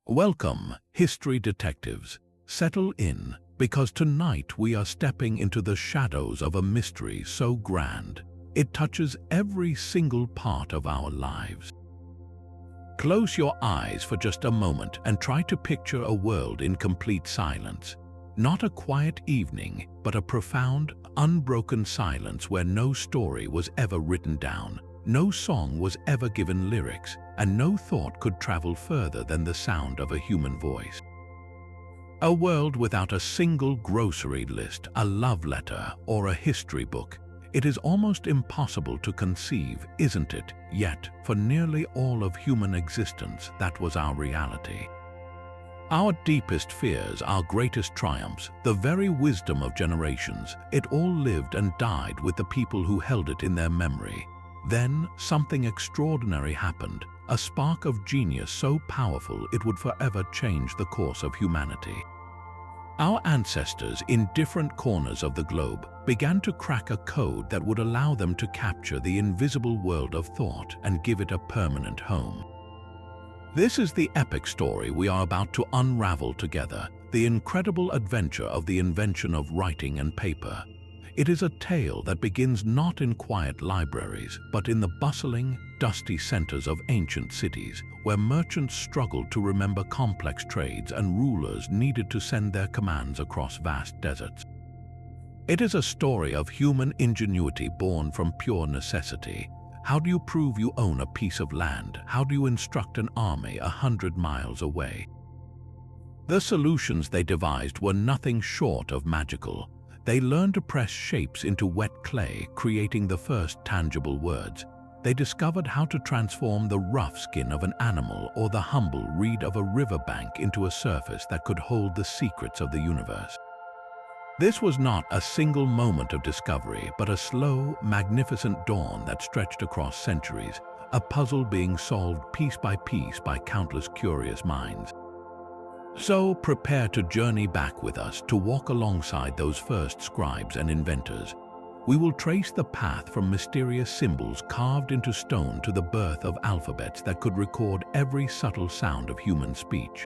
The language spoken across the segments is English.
Welcome, history detectives. Settle in, because tonight we are stepping into the shadows of a mystery so grand, it touches every single part of our lives. Close your eyes for just a moment and try to picture a world in complete silence. Not a quiet evening, but a profound, unbroken silence where no story was ever written down, no song was ever given lyrics, and no thought could travel further than the sound of a human voice. A world without a single grocery list, a love letter, or a history book. It is almost impossible to conceive, isn't it? Yet, for nearly all of human existence, that was our reality. Our deepest fears, our greatest triumphs, the very wisdom of generations, it all lived and died with the people who held it in their memory. Then, something extraordinary happened, a spark of genius so powerful it would forever change the course of humanity. Our ancestors in different corners of the globe began to crack a code that would allow them to capture the invisible world of thought and give it a permanent home. This is the epic story we are about to unravel together, the incredible adventure of the invention of writing and paper. It is a tale that begins not in quiet libraries, but in the bustling, dusty centers of ancient cities, where merchants struggled to remember complex trades and rulers needed to send their commands across vast deserts. It is a story of human ingenuity born from pure necessity. How do you prove you own a piece of land? How do you instruct an army 100 miles away? The solutions they devised were nothing short of magical. They learned to press shapes into wet clay, creating the first tangible words. They discovered how to transform the rough skin of an animal or the humble reed of a riverbank into a surface that could hold the secrets of the universe. This was not a single moment of discovery, but a slow, magnificent dawn that stretched across centuries, a puzzle being solved piece by countless curious minds. So prepare to journey back with us to walk alongside those first scribes and inventors. We will trace the path from mysterious symbols carved into stone to the birth of alphabets that could record every subtle sound of human speech.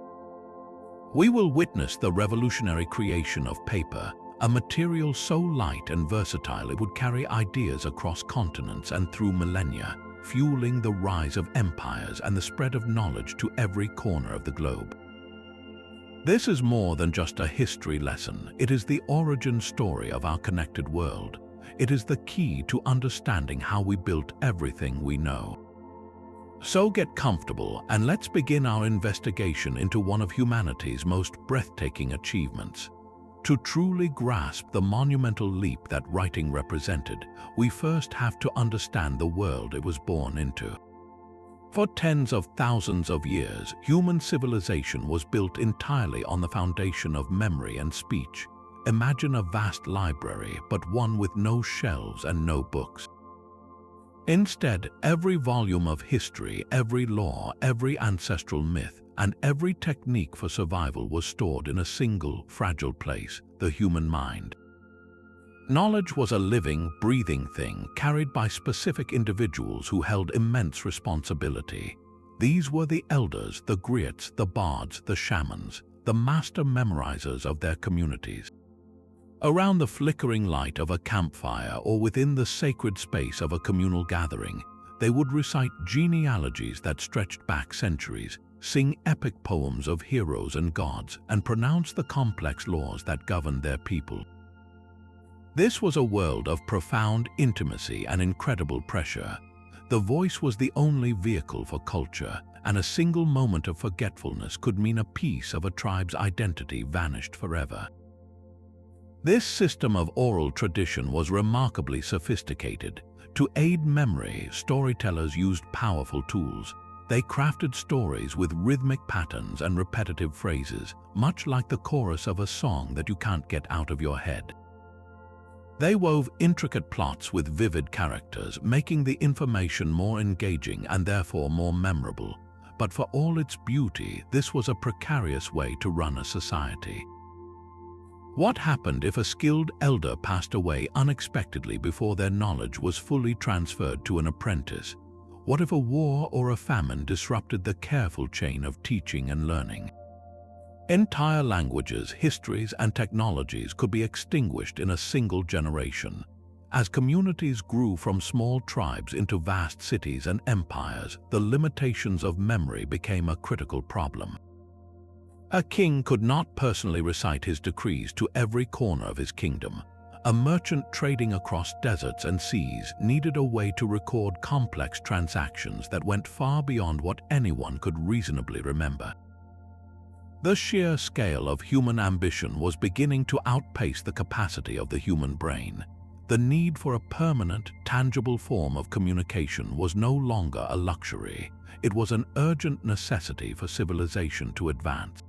We will witness the revolutionary creation of paper, a material so light and versatile it would carry ideas across continents and through millennia, fueling the rise of empires and the spread of knowledge to every corner of the globe. This is more than just a history lesson. It is the origin story of our connected world. It is the key to understanding how we built everything we know. So get comfortable and let's begin our investigation into one of humanity's most breathtaking achievements. To truly grasp the monumental leap that writing represented, we first have to understand the world it was born into. For tens of thousands of years, human civilization was built entirely on the foundation of memory and speech. Imagine a vast library, but one with no shelves and no books. Instead, every volume of history, every law, every ancestral myth, and every technique for survival was stored in a single, fragile place, the human mind. Knowledge was a living, breathing thing carried by specific individuals who held immense responsibility. These were the elders, the griots, the bards, the shamans, the master memorizers of their communities. Around the flickering light of a campfire or within the sacred space of a communal gathering, they would recite genealogies that stretched back centuries, sing epic poems of heroes and gods, and pronounce the complex laws that governed their people. This was a world of profound intimacy and incredible pressure. The voice was the only vehicle for culture, and a single moment of forgetfulness could mean a piece of a tribe's identity vanished forever. This system of oral tradition was remarkably sophisticated. To aid memory, storytellers used powerful tools. They crafted stories with rhythmic patterns and repetitive phrases, much like the chorus of a song that you can't get out of your head. They wove intricate plots with vivid characters, making the information more engaging and therefore more memorable. But for all its beauty, this was a precarious way to run a society. What happened if a skilled elder passed away unexpectedly before their knowledge was fully transferred to an apprentice? What if a war or a famine disrupted the careful chain of teaching and learning? Entire languages, histories, and technologies could be extinguished in a single generation. As communities grew from small tribes into vast cities and empires, the limitations of memory became a critical problem. A king could not personally recite his decrees to every corner of his kingdom. A merchant trading across deserts and seas needed a way to record complex transactions that went far beyond what anyone could reasonably remember. The sheer scale of human ambition was beginning to outpace the capacity of the human brain. The need for a permanent, tangible form of communication was no longer a luxury. It was an urgent necessity for civilization to advance.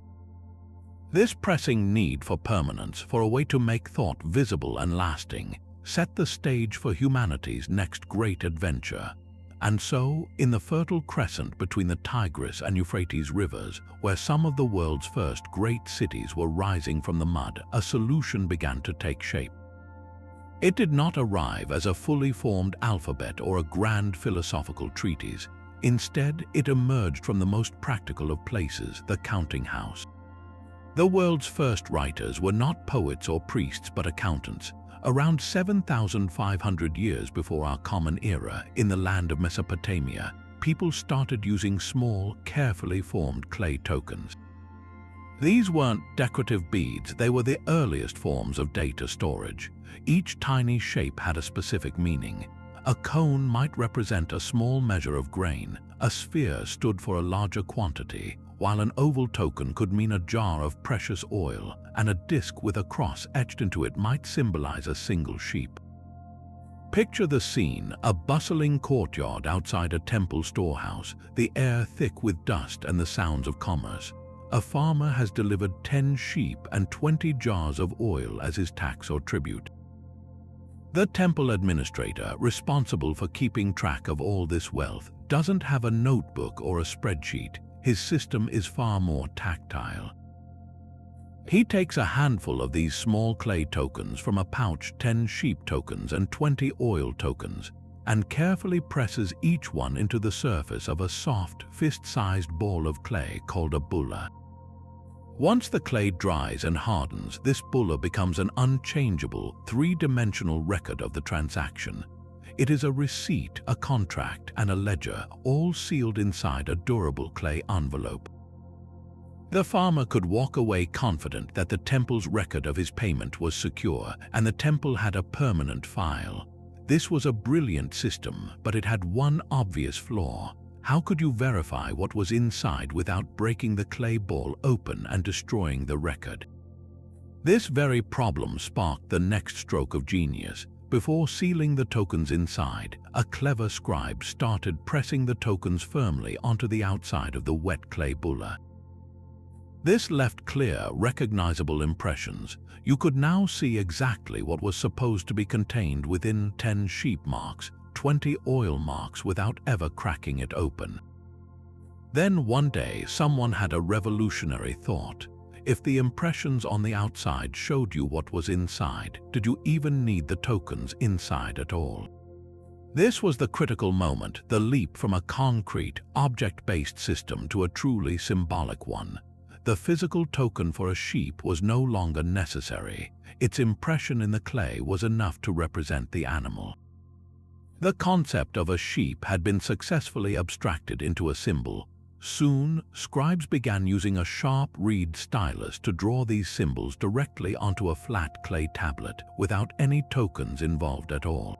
This pressing need for permanence, for a way to make thought visible and lasting, set the stage for humanity's next great adventure. And so, in the Fertile Crescent between the Tigris and Euphrates rivers, where some of the world's first great cities were rising from the mud, a solution began to take shape. It did not arrive as a fully formed alphabet or a grand philosophical treatise. Instead, it emerged from the most practical of places, the counting house. The world's first writers were not poets or priests but accountants. Around 7,500 years before our common era, in the land of Mesopotamia, people started using small, carefully formed clay tokens. These weren't decorative beads, they were the earliest forms of data storage. Each tiny shape had a specific meaning. A cone might represent a small measure of grain, a sphere stood for a larger quantity, while an oval token could mean a jar of precious oil, and a disc with a cross etched into it might symbolize a single sheep. Picture the scene, a bustling courtyard outside a temple storehouse, the air thick with dust and the sounds of commerce. A farmer has delivered 10 sheep and 20 jars of oil as his tax or tribute. The temple administrator, responsible for keeping track of all this wealth, doesn't have a notebook or a spreadsheet. His system is far more tactile. He takes a handful of these small clay tokens from a pouch, 10 sheep tokens and 20 oil tokens, and carefully presses each one into the surface of a soft, fist-sized ball of clay called a bulla. Once the clay dries and hardens, this bulla becomes an unchangeable, three-dimensional record of the transaction. It is a receipt, a contract, and a ledger, all sealed inside a durable clay envelope. The farmer could walk away confident that the temple's record of his payment was secure, and the temple had a permanent file. This was a brilliant system, but it had one obvious flaw. How could you verify what was inside without breaking the clay ball open and destroying the record? This very problem sparked the next stroke of genius. Before sealing the tokens inside, a clever scribe started pressing the tokens firmly onto the outside of the wet clay bulla. This left clear, recognizable impressions. You could now see exactly what was supposed to be contained within 10 sheep marks, 20 oil marks without ever cracking it open. Then one day, someone had a revolutionary thought. If the impressions on the outside showed you what was inside, did you even need the tokens inside at all? This was the critical moment, the leap from a concrete, object-based system to a truly symbolic one. The physical token for a sheep was no longer necessary. Its impression in the clay was enough to represent the animal. The concept of a sheep had been successfully abstracted into a symbol. Soon, scribes began using a sharp reed stylus to draw these symbols directly onto a flat clay tablet, without any tokens involved at all.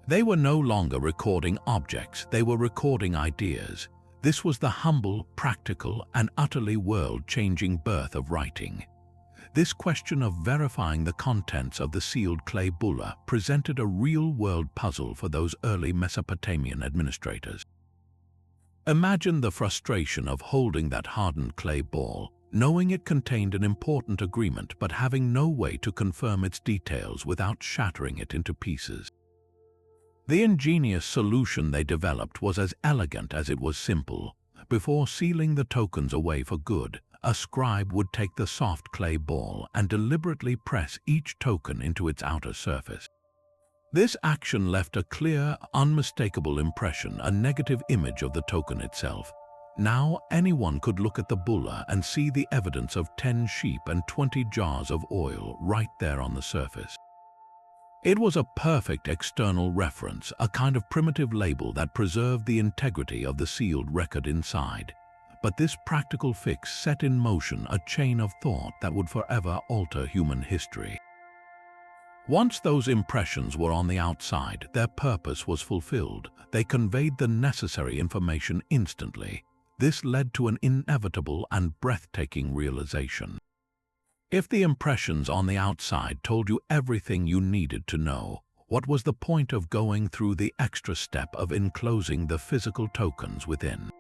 They were no longer recording objects, they were recording ideas. This was the humble, practical, and utterly world-changing birth of writing. This question of verifying the contents of the sealed clay bulla presented a real-world puzzle for those early Mesopotamian administrators. Imagine the frustration of holding that hardened clay ball, knowing it contained an important agreement but having no way to confirm its details without shattering it into pieces. The ingenious solution they developed was as elegant as it was simple. Before sealing the tokens away for good, a scribe would take the soft clay ball and deliberately press each token into its outer surface. This action left a clear, unmistakable impression, a negative image of the token itself. Now anyone could look at the bulla and see the evidence of 10 sheep and 20 jars of oil right there on the surface. It was a perfect external reference, a kind of primitive label that preserved the integrity of the sealed record inside. But this practical fix set in motion a chain of thought that would forever alter human history. Once those impressions were on the outside, their purpose was fulfilled. They conveyed the necessary information instantly. This led to an inevitable and breathtaking realization. If the impressions on the outside told you everything you needed to know, what was the point of going through the extra step of enclosing the physical tokens within?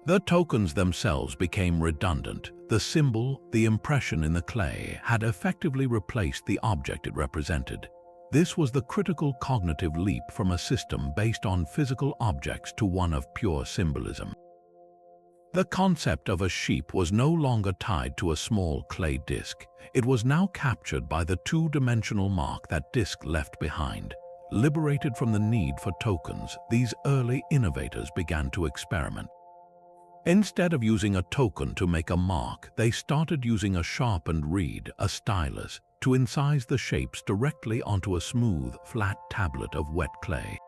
The tokens themselves became redundant. The symbol, the impression in the clay, had effectively replaced the object it represented. This was the critical cognitive leap from a system based on physical objects to one of pure symbolism. The concept of a sheep was no longer tied to a small clay disc. It was now captured by the two-dimensional mark that disc left behind. Liberated from the need for tokens, these early innovators began to experiment. Instead of using a token to make a mark, they started using a sharpened reed, a stylus, to incise the shapes directly onto a smooth, flat tablet of wet clay.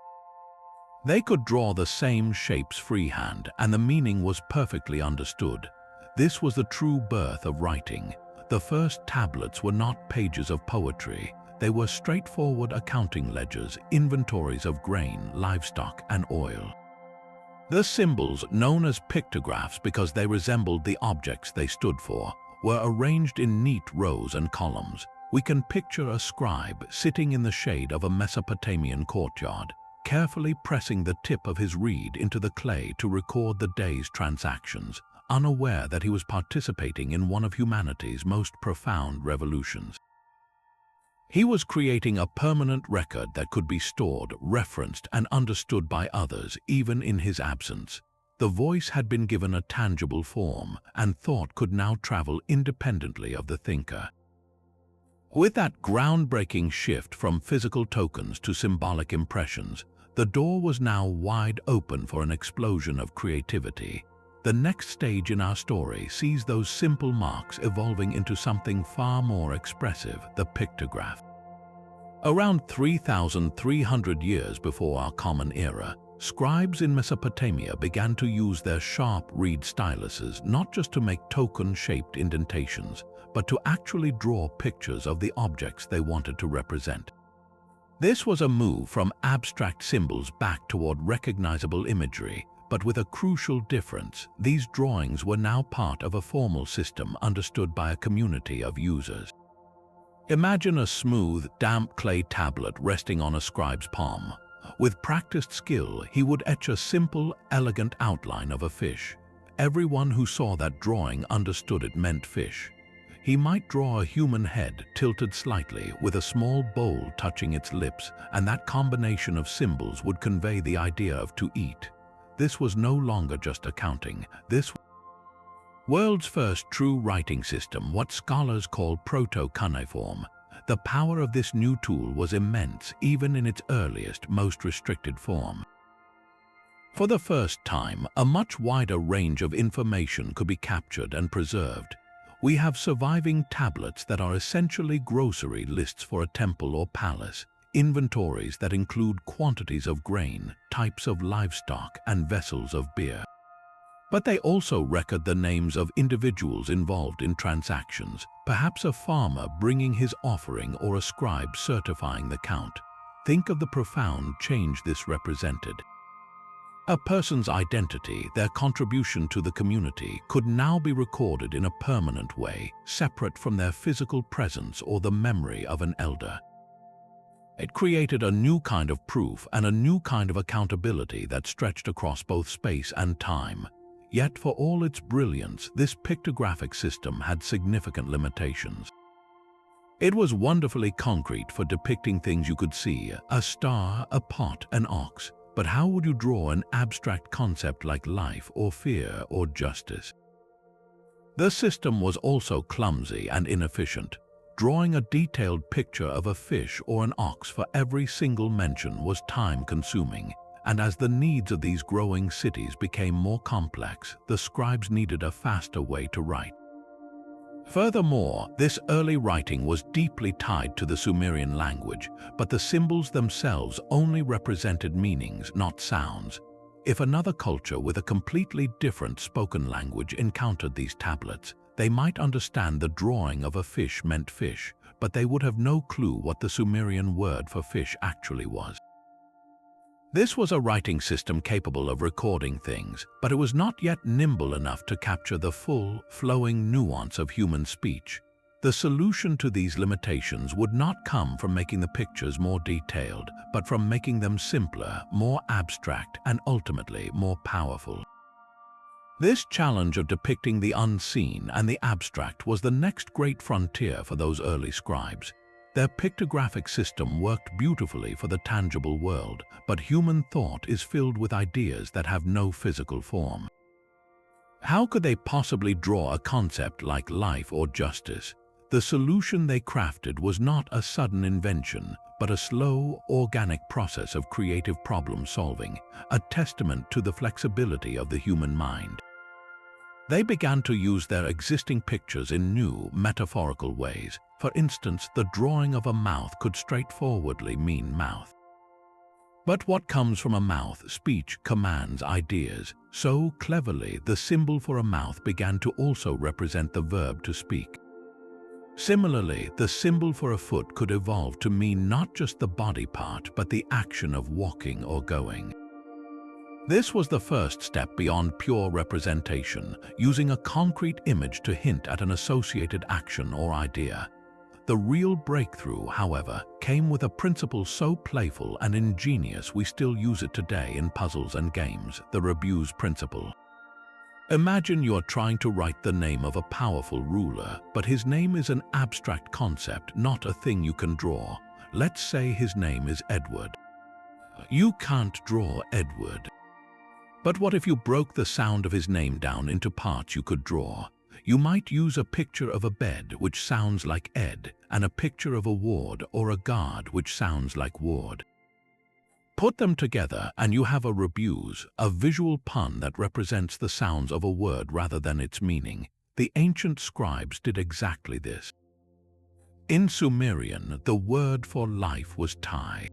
They could draw the same shapes freehand, and the meaning was perfectly understood. This was the true birth of writing. The first tablets were not pages of poetry. They were straightforward accounting ledgers, inventories of grain, livestock, and oil. The symbols, known as pictographs because they resembled the objects they stood for, were arranged in neat rows and columns. We can picture a scribe sitting in the shade of a Mesopotamian courtyard, carefully pressing the tip of his reed into the clay to record the day's transactions, unaware that he was participating in one of humanity's most profound revolutions. He was creating a permanent record that could be stored, referenced, and understood by others, even in his absence. The voice had been given a tangible form, and thought could now travel independently of the thinker. With that groundbreaking shift from physical tokens to symbolic impressions, the door was now wide open for an explosion of creativity. The next stage in our story sees those simple marks evolving into something far more expressive, the pictograph. Around 3,300 years before our Common Era, scribes in Mesopotamia began to use their sharp reed styluses not just to make token-shaped indentations, but to actually draw pictures of the objects they wanted to represent. This was a move from abstract symbols back toward recognizable imagery, but with a crucial difference. These drawings were now part of a formal system understood by a community of users. Imagine a smooth, damp clay tablet resting on a scribe's palm. With practiced skill, he would etch a simple, elegant outline of a fish. Everyone who saw that drawing understood it meant fish. He might draw a human head tilted slightly with a small bowl touching its lips, and that combination of symbols would convey the idea of to eat. This was no longer just accounting. This world's first true writing system, what scholars call proto-cuneiform. The power of this new tool was immense, even in its earliest, most restricted form. For the first time, a much wider range of information could be captured and preserved. We have surviving tablets that are essentially grocery lists for a temple or palace, inventories that include quantities of grain, types of livestock, and vessels of beer. But they also record the names of individuals involved in transactions, perhaps a farmer bringing his offering or a scribe certifying the count. Think of the profound change this represented. A person's identity, their contribution to the community, could now be recorded in a permanent way, separate from their physical presence or the memory of an elder. It created a new kind of proof and a new kind of accountability that stretched across both space and time. Yet for all its brilliance, this pictographic system had significant limitations. It was wonderfully concrete for depicting things you could see, a star, a pot, an ox. But how would you draw an abstract concept like life or fear or justice? The system was also clumsy and inefficient. Drawing a detailed picture of a fish or an ox for every single mention was time-consuming, and as the needs of these growing cities became more complex, the scribes needed a faster way to write. Furthermore, this early writing was deeply tied to the Sumerian language, but the symbols themselves only represented meanings, not sounds. If another culture with a completely different spoken language encountered these tablets, they might understand the drawing of a fish meant fish, but they would have no clue what the Sumerian word for fish actually was. This was a writing system capable of recording things, but it was not yet nimble enough to capture the full, flowing nuance of human speech. The solution to these limitations would not come from making the pictures more detailed, but from making them simpler, more abstract, and ultimately more powerful. This challenge of depicting the unseen and the abstract was the next great frontier for those early scribes. Their pictographic system worked beautifully for the tangible world, but human thought is filled with ideas that have no physical form. How could they possibly draw a concept like life or justice? The solution they crafted was not a sudden invention, but a slow, organic process of creative problem-solving, a testament to the flexibility of the human mind. They began to use their existing pictures in new, metaphorical ways. For instance, the drawing of a mouth could straightforwardly mean mouth. But what comes from a mouth? Speech commands ideas. So cleverly, the symbol for a mouth began to also represent the verb to speak. Similarly, the symbol for a foot could evolve to mean not just the body part, but the action of walking or going. This was the first step beyond pure representation, using a concrete image to hint at an associated action or idea. The real breakthrough, however, came with a principle so playful and ingenious we still use it today in puzzles and games, the rebus principle. Imagine you're trying to write the name of a powerful ruler, but his name is an abstract concept, not a thing you can draw. Let's say his name is Edward. You can't draw Edward. But what if you broke the sound of his name down into parts you could draw? You might use a picture of a bed, which sounds like Ed, and a picture of a ward or a guard, which sounds like Ward. Put them together and you have a rebus, a visual pun that represents the sounds of a word rather than its meaning. The ancient scribes did exactly this. In Sumerian, the word for life was Tai.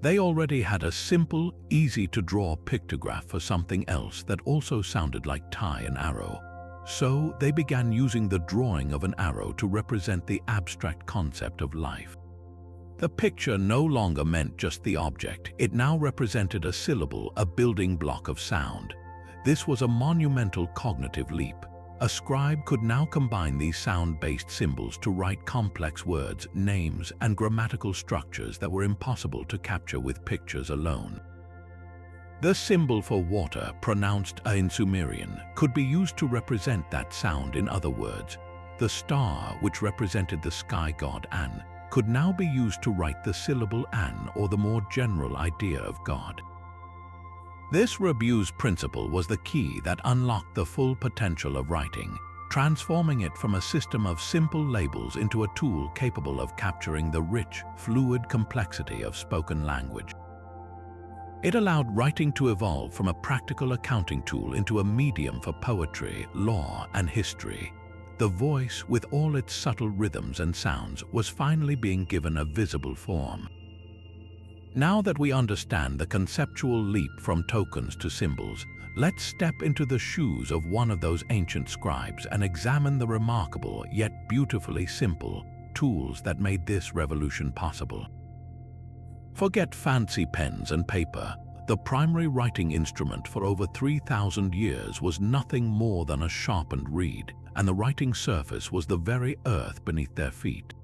They already had a simple, easy-to-draw pictograph for something else that also sounded like Tai, an arrow. So they began using the drawing of an arrow to represent the abstract concept of life. The picture no longer meant just the object, it now represented a syllable, a building block of sound. This was a monumental cognitive leap. A scribe could now combine these sound-based symbols to write complex words, names, and grammatical structures that were impossible to capture with pictures alone. The symbol for water, pronounced A in Sumerian, could be used to represent that sound. In other words, the star, which represented the sky god An, could now be used to write the syllable An, or the more general idea of God. This rebus principle was the key that unlocked the full potential of writing, transforming it from a system of simple labels into a tool capable of capturing the rich, fluid complexity of spoken language. It allowed writing to evolve from a practical accounting tool into a medium for poetry, law, and history. The voice, with all its subtle rhythms and sounds, was finally being given a visible form. Now that we understand the conceptual leap from tokens to symbols, let's step into the shoes of one of those ancient scribes and examine the remarkable, yet beautifully simple, tools that made this revolution possible. Forget fancy pens and paper. The primary writing instrument for over 3,000 years was nothing more than a sharpened reed, and the writing surface was the very earth beneath their feet.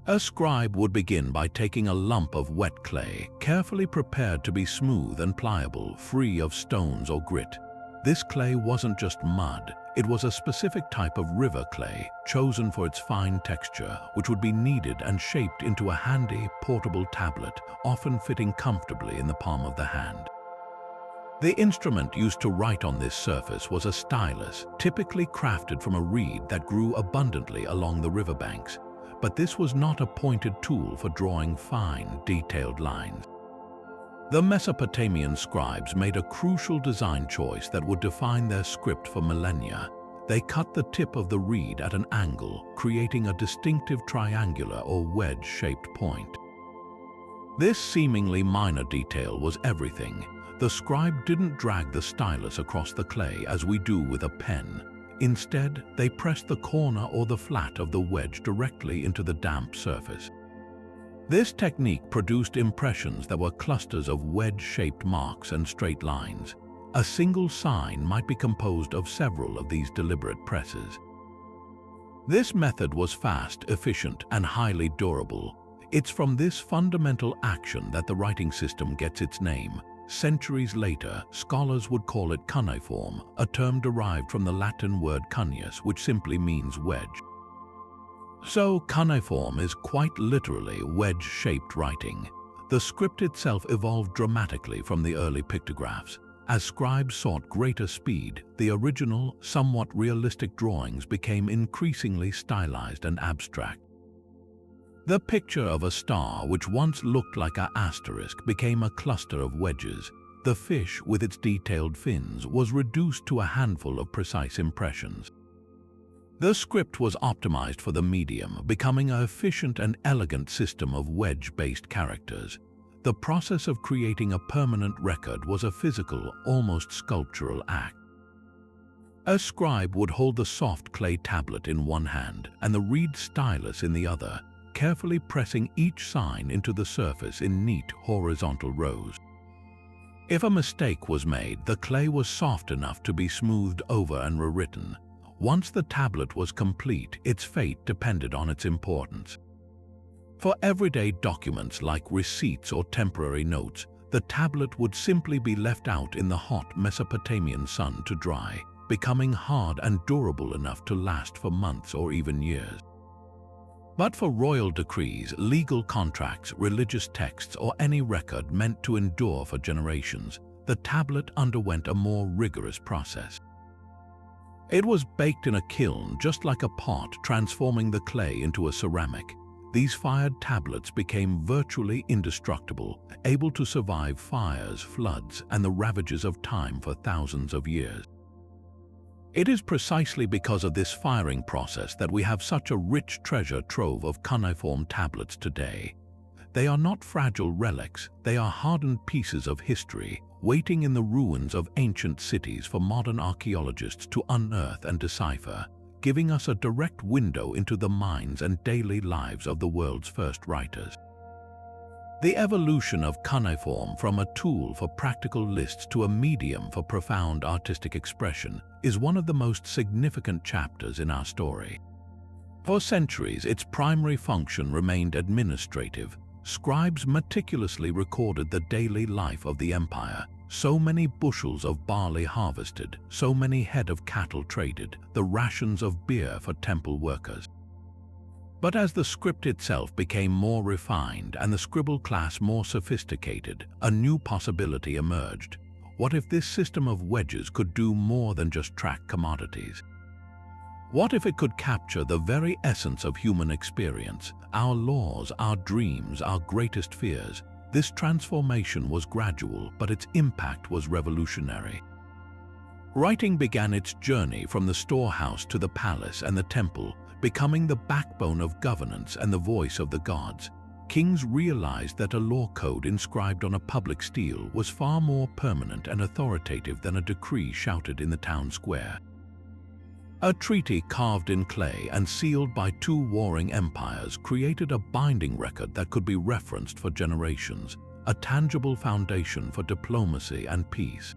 A scribe would begin by taking a lump of wet clay, carefully prepared to be smooth and pliable, free of stones or grit. This clay wasn't just mud, it was a specific type of river clay, chosen for its fine texture, which would be kneaded and shaped into a handy, portable tablet, often fitting comfortably in the palm of the hand. The instrument used to write on this surface was a stylus, typically crafted from a reed that grew abundantly along the riverbanks. But this was not a pointed tool for drawing fine, detailed lines. The Mesopotamian scribes made a crucial design choice that would define their script for millennia. They cut the tip of the reed at an angle, creating a distinctive triangular or wedge-shaped point. This seemingly minor detail was everything. The scribe didn't drag the stylus across the clay as we do with a pen. Instead, they pressed the corner or the flat of the wedge directly into the damp surface. This technique produced impressions that were clusters of wedge-shaped marks and straight lines. A single sign might be composed of several of these deliberate presses. This method was fast, efficient, and highly durable. It's from this fundamental action that the writing system gets its name. Centuries later, scholars would call it cuneiform, a term derived from the Latin word cuneus, which simply means wedge. So, cuneiform is quite literally wedge-shaped writing. The script itself evolved dramatically from the early pictographs. As scribes sought greater speed, the original, somewhat realistic drawings became increasingly stylized and abstract. The picture of a star, which once looked like an asterisk, became a cluster of wedges. The fish, with its detailed fins, was reduced to a handful of precise impressions. The script was optimized for the medium, becoming an efficient and elegant system of wedge-based characters. The process of creating a permanent record was a physical, almost sculptural act. A scribe would hold the soft clay tablet in one hand and the reed stylus in the other, carefully pressing each sign into the surface in neat horizontal rows. If a mistake was made, the clay was soft enough to be smoothed over and rewritten. Once the tablet was complete, its fate depended on its importance. For everyday documents like receipts or temporary notes, the tablet would simply be left out in the hot Mesopotamian sun to dry, becoming hard and durable enough to last for months or even years. But for royal decrees, legal contracts, religious texts, or any record meant to endure for generations, the tablet underwent a more rigorous process. It was baked in a kiln just like a pot, transforming the clay into a ceramic. These fired tablets became virtually indestructible, able to survive fires, floods, and the ravages of time for thousands of years. It is precisely because of this firing process that we have such a rich treasure trove of cuneiform tablets today. They are not fragile relics, they are hardened pieces of history, waiting in the ruins of ancient cities for modern archaeologists to unearth and decipher, giving us a direct window into the minds and daily lives of the world's first writers. The evolution of cuneiform from a tool for practical lists to a medium for profound artistic expression is one of the most significant chapters in our story. For centuries, its primary function remained administrative. Scribes meticulously recorded the daily life of the empire. So many bushels of barley harvested, so many head of cattle traded, the rations of beer for temple workers. But as the script itself became more refined and the scribble class more sophisticated, a new possibility emerged. What if this system of wedges could do more than just track commodities? What if it could capture the very essence of human experience, our laws, our dreams, our greatest fears? This transformation was gradual, but its impact was revolutionary. Writing began its journey from the storehouse to the palace and the temple, becoming the backbone of governance and the voice of the gods. Kings realized that a law code inscribed on a public stele was far more permanent and authoritative than a decree shouted in the town square. A treaty carved in clay and sealed by two warring empires created a binding record that could be referenced for generations, a tangible foundation for diplomacy and peace.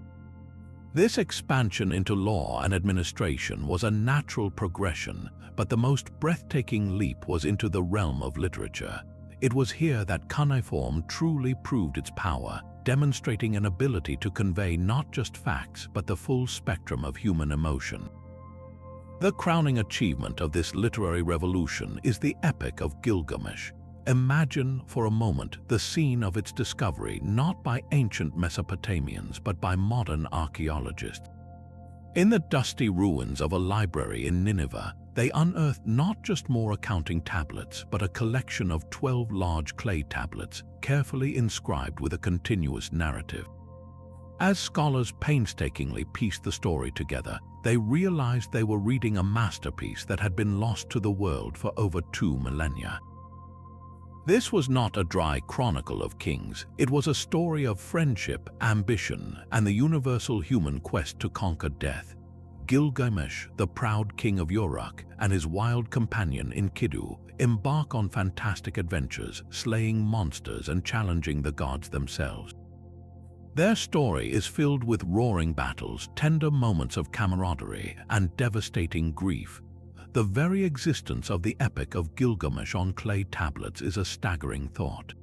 This expansion into law and administration was a natural progression, but the most breathtaking leap was into the realm of literature. It was here that cuneiform truly proved its power, demonstrating an ability to convey not just facts but the full spectrum of human emotion. The crowning achievement of this literary revolution is the Epic of Gilgamesh. Imagine for a moment the scene of its discovery not by ancient Mesopotamians but by modern archaeologists. In the dusty ruins of a library in Nineveh, they unearthed not just more accounting tablets but a collection of 12 large clay tablets, carefully inscribed with a continuous narrative. As scholars painstakingly pieced the story together, they realized they were reading a masterpiece that had been lost to the world for over 2 millennia. This was not a dry chronicle of kings. It was a story of friendship, ambition, and the universal human quest to conquer death. Gilgamesh, the proud king of Uruk, and his wild companion Enkidu embark on fantastic adventures, slaying monsters and challenging the gods themselves. Their story is filled with roaring battles, tender moments of camaraderie, and devastating grief. The very existence of the epic of Gilgamesh on clay tablets is a staggering thought.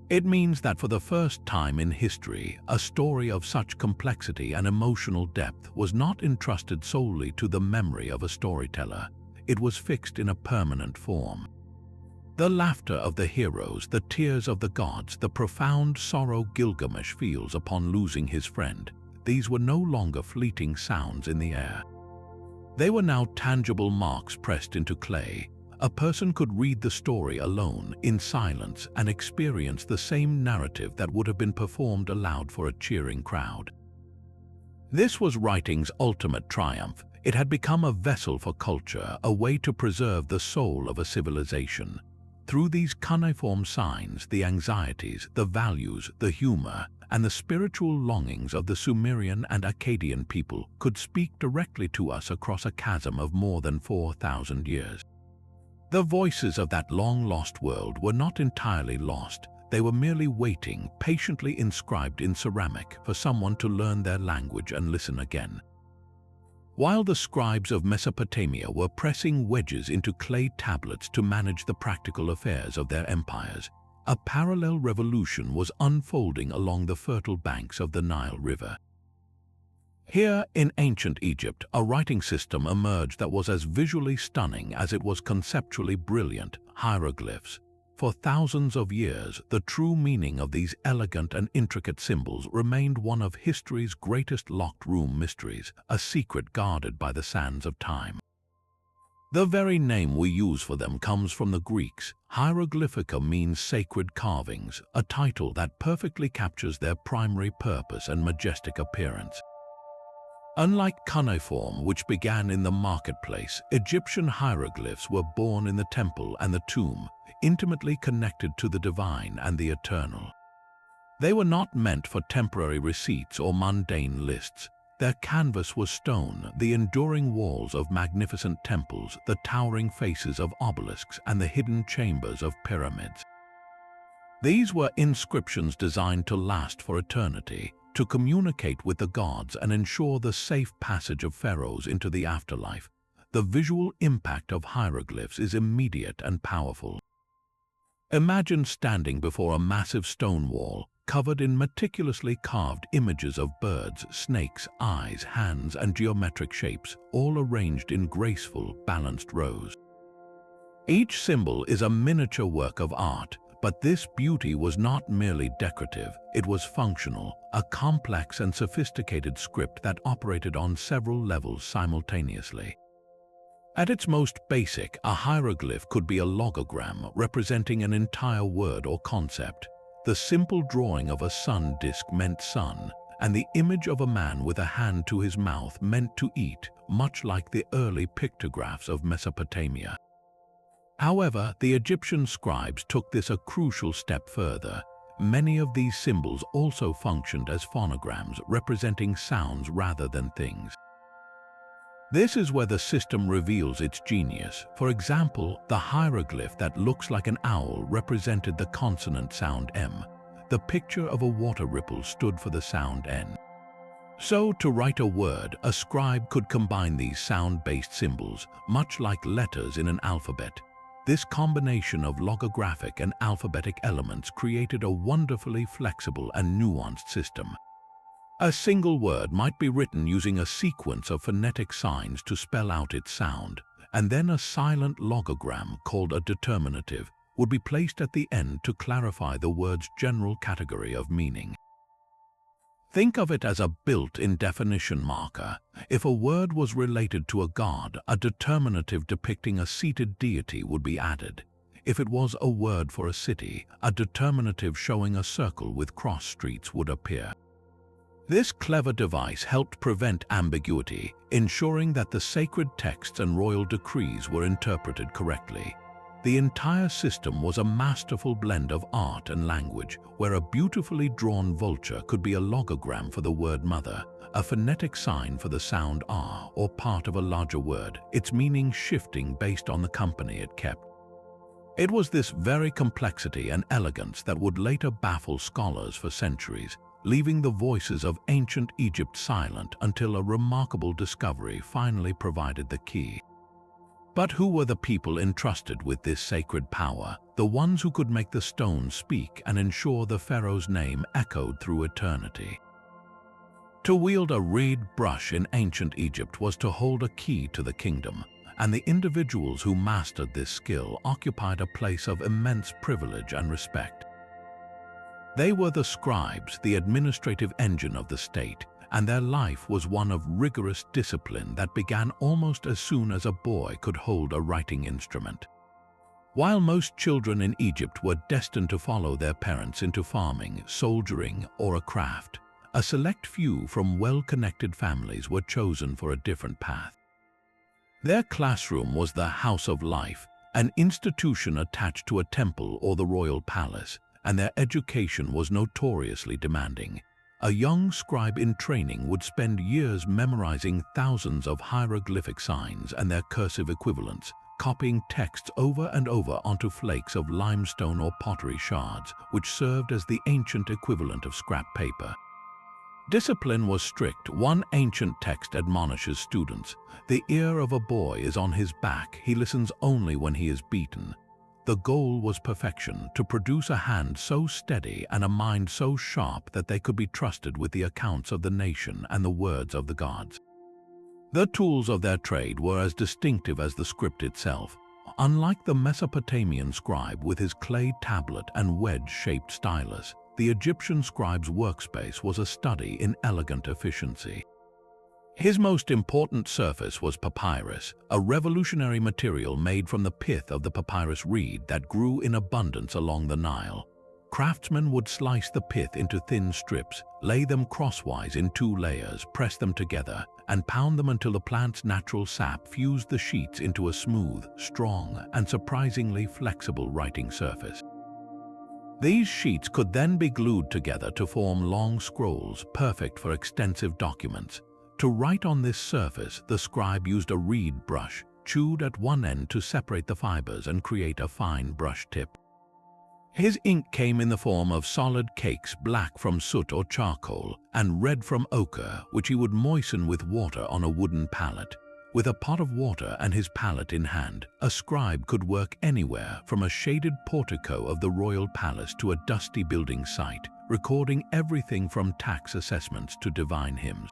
It means that for the first time in history, a story of such complexity and emotional depth was not entrusted solely to the memory of a storyteller. It was fixed in a permanent form. The laughter of the heroes, the tears of the gods, the profound sorrow Gilgamesh feels upon losing his friend, these were no longer fleeting sounds in the air. They were now tangible marks pressed into clay. A person could read the story alone, in silence, and experience the same narrative that would have been performed aloud for a cheering crowd. This was writing's ultimate triumph. It had become a vessel for culture, a way to preserve the soul of a civilization. Through these cuneiform signs, the anxieties, the values, the humor, and the spiritual longings of the Sumerian and Akkadian people could speak directly to us across a chasm of more than 4,000 years. The voices of that long-lost world were not entirely lost. They were merely waiting, patiently inscribed in ceramic, for someone to learn their language and listen again. While the scribes of Mesopotamia were pressing wedges into clay tablets to manage the practical affairs of their empires, a parallel revolution was unfolding along the fertile banks of the Nile River. Here, in ancient Egypt, a writing system emerged that was as visually stunning as it was conceptually brilliant: hieroglyphs. For thousands of years, the true meaning of these elegant and intricate symbols remained one of history's greatest locked-room mysteries, a secret guarded by the sands of time. The very name we use for them comes from the Greeks. Hieroglyphica means sacred carvings, a title that perfectly captures their primary purpose and majestic appearance. Unlike cuneiform, which began in the marketplace, Egyptian hieroglyphs were born in the temple and the tomb, intimately connected to the divine and the eternal. They were not meant for temporary receipts or mundane lists. Their canvas was stone, the enduring walls of magnificent temples, the towering faces of obelisks, and the hidden chambers of pyramids. These were inscriptions designed to last for eternity, to communicate with the gods and ensure the safe passage of pharaohs into the afterlife. The visual impact of hieroglyphs is immediate and powerful. Imagine standing before a massive stone wall, covered in meticulously carved images of birds, snakes, eyes, hands, and geometric shapes, all arranged in graceful, balanced rows. Each symbol is a miniature work of art, but this beauty was not merely decorative, it was functional, a complex and sophisticated script that operated on several levels simultaneously. At its most basic, a hieroglyph could be a logogram representing an entire word or concept. The simple drawing of a sun disk meant sun, and the image of a man with a hand to his mouth meant to eat, much like the early pictographs of Mesopotamia. However, the Egyptian scribes took this a crucial step further. Many of these symbols also functioned as phonograms, representing sounds rather than things. This is where the system reveals its genius. For example, the hieroglyph that looks like an owl represented the consonant sound M. The picture of a water ripple stood for the sound N. So, to write a word, a scribe could combine these sound-based symbols, much like letters in an alphabet. This combination of logographic and alphabetic elements created a wonderfully flexible and nuanced system. A single word might be written using a sequence of phonetic signs to spell out its sound, and then a silent logogram called a determinative would be placed at the end to clarify the word's general category of meaning. Think of it as a built-in definition marker. If a word was related to a god, a determinative depicting a seated deity would be added. If it was a word for a city, a determinative showing a circle with cross streets would appear. This clever device helped prevent ambiguity, ensuring that the sacred texts and royal decrees were interpreted correctly. The entire system was a masterful blend of art and language, where a beautifully drawn vulture could be a logogram for the word mother, a phonetic sign for the sound R, or part of a larger word, its meaning shifting based on the company it kept. It was this very complexity and elegance that would later baffle scholars for centuries, leaving the voices of ancient Egypt silent until a remarkable discovery finally provided the key. But who were the people entrusted with this sacred power, the ones who could make the stones speak and ensure the pharaoh's name echoed through eternity? To wield a reed brush in ancient Egypt was to hold a key to the kingdom, and the individuals who mastered this skill occupied a place of immense privilege and respect. They were the scribes, the administrative engine of the state, and their life was one of rigorous discipline that began almost as soon as a boy could hold a writing instrument. While most children in Egypt were destined to follow their parents into farming, soldiering, or a craft, a select few from well-connected families were chosen for a different path. Their classroom was the House of Life, an institution attached to a temple or the royal palace, and their education was notoriously demanding. A young scribe in training would spend years memorizing thousands of hieroglyphic signs and their cursive equivalents, copying texts over and over onto flakes of limestone or pottery shards, which served as the ancient equivalent of scrap paper. Discipline was strict. One ancient text admonishes students, "The ear of a boy is on his back, he listens only when he is beaten." The goal was perfection, to produce a hand so steady and a mind so sharp that they could be trusted with the accounts of the nation and the words of the gods. The tools of their trade were as distinctive as the script itself. Unlike the Mesopotamian scribe with his clay tablet and wedge-shaped stylus, the Egyptian scribe's workspace was a study in elegant efficiency. His most important surface was papyrus, a revolutionary material made from the pith of the papyrus reed that grew in abundance along the Nile. Craftsmen would slice the pith into thin strips, lay them crosswise in 2 layers, press them together, and pound them until the plant's natural sap fused the sheets into a smooth, strong, and surprisingly flexible writing surface. These sheets could then be glued together to form long scrolls, perfect for extensive documents. To write on this surface, the scribe used a reed brush, chewed at one end to separate the fibers and create a fine brush tip. His ink came in the form of solid cakes, black from soot or charcoal, and red from ochre, which he would moisten with water on a wooden pallet. With a pot of water and his palette in hand, a scribe could work anywhere from a shaded portico of the royal palace to a dusty building site, recording everything from tax assessments to divine hymns.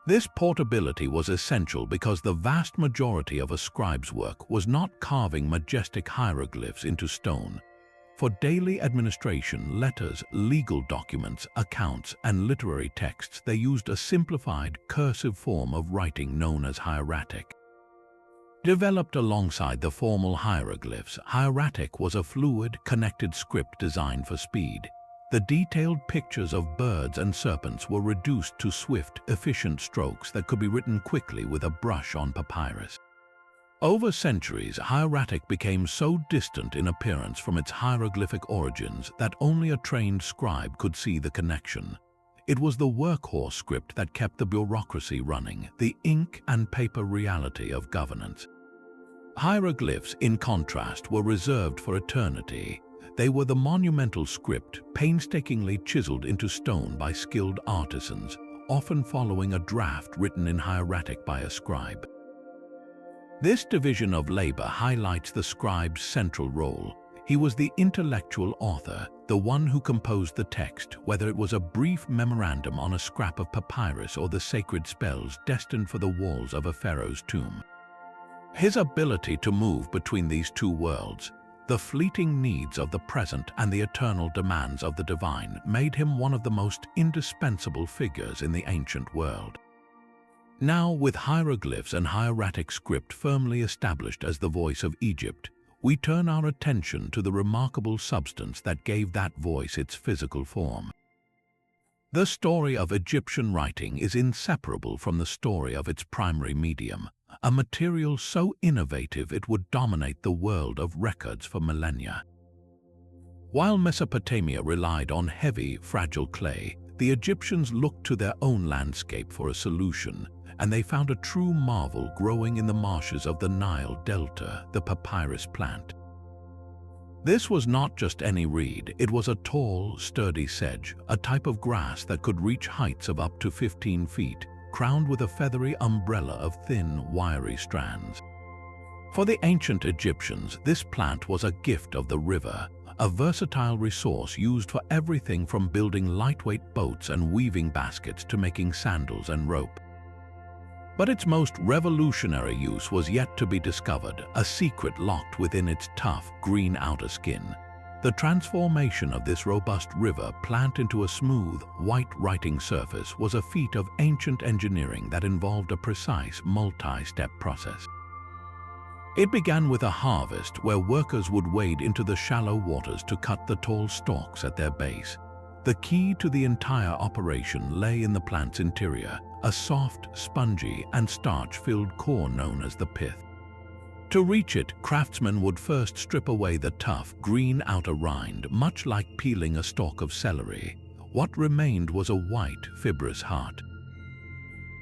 This portability was essential because the vast majority of a scribe's work was not carving majestic hieroglyphs into stone. For daily administration, letters, legal documents, accounts, and literary texts, they used a simplified, cursive form of writing known as hieratic. Developed alongside the formal hieroglyphs, hieratic was a fluid, connected script designed for speed. The detailed pictures of birds and serpents were reduced to swift, efficient strokes that could be written quickly with a brush on papyrus. Over centuries, hieratic became so distant in appearance from its hieroglyphic origins that only a trained scribe could see the connection. It was the workhorse script that kept the bureaucracy running, the ink and paper reality of governance. Hieroglyphs, in contrast, were reserved for eternity. They were the monumental script, painstakingly chiseled into stone by skilled artisans, often following a draft written in hieratic by a scribe. This division of labor highlights the scribe's central role. He was the intellectual author, the one who composed the text, whether it was a brief memorandum on a scrap of papyrus or the sacred spells destined for the walls of a pharaoh's tomb. His ability to move between these two worlds, The fleeting needs of the present and the eternal demands of the divine made him one of the most indispensable figures in the ancient world. Now, with hieroglyphs and hieratic script firmly established as the voice of Egypt, we turn our attention to the remarkable substance that gave that voice its physical form. The story of Egyptian writing is inseparable from the story of its primary medium, a material so innovative it would dominate the world of records for millennia. While Mesopotamia relied on heavy, fragile clay, the Egyptians looked to their own landscape for a solution, and they found a true marvel growing in the marshes of the Nile Delta, the papyrus plant. This was not just any reed, it was a tall, sturdy sedge, a type of grass that could reach heights of up to 15 feet, crowned with a feathery umbrella of thin, wiry strands. For the ancient Egyptians, this plant was a gift of the river, a versatile resource used for everything from building lightweight boats and weaving baskets to making sandals and rope. But its most revolutionary use was yet to be discovered, a secret locked within its tough, green outer skin. The transformation of this robust river plant into a smooth, white writing surface was a feat of ancient engineering that involved a precise, multi-step process. It began with a harvest where workers would wade into the shallow waters to cut the tall stalks at their base. The key to the entire operation lay in the plant's interior, a soft, spongy, and starch-filled core known as the pith. To reach it, craftsmen would first strip away the tough, green outer rind, much like peeling a stalk of celery. What remained was a white, fibrous heart.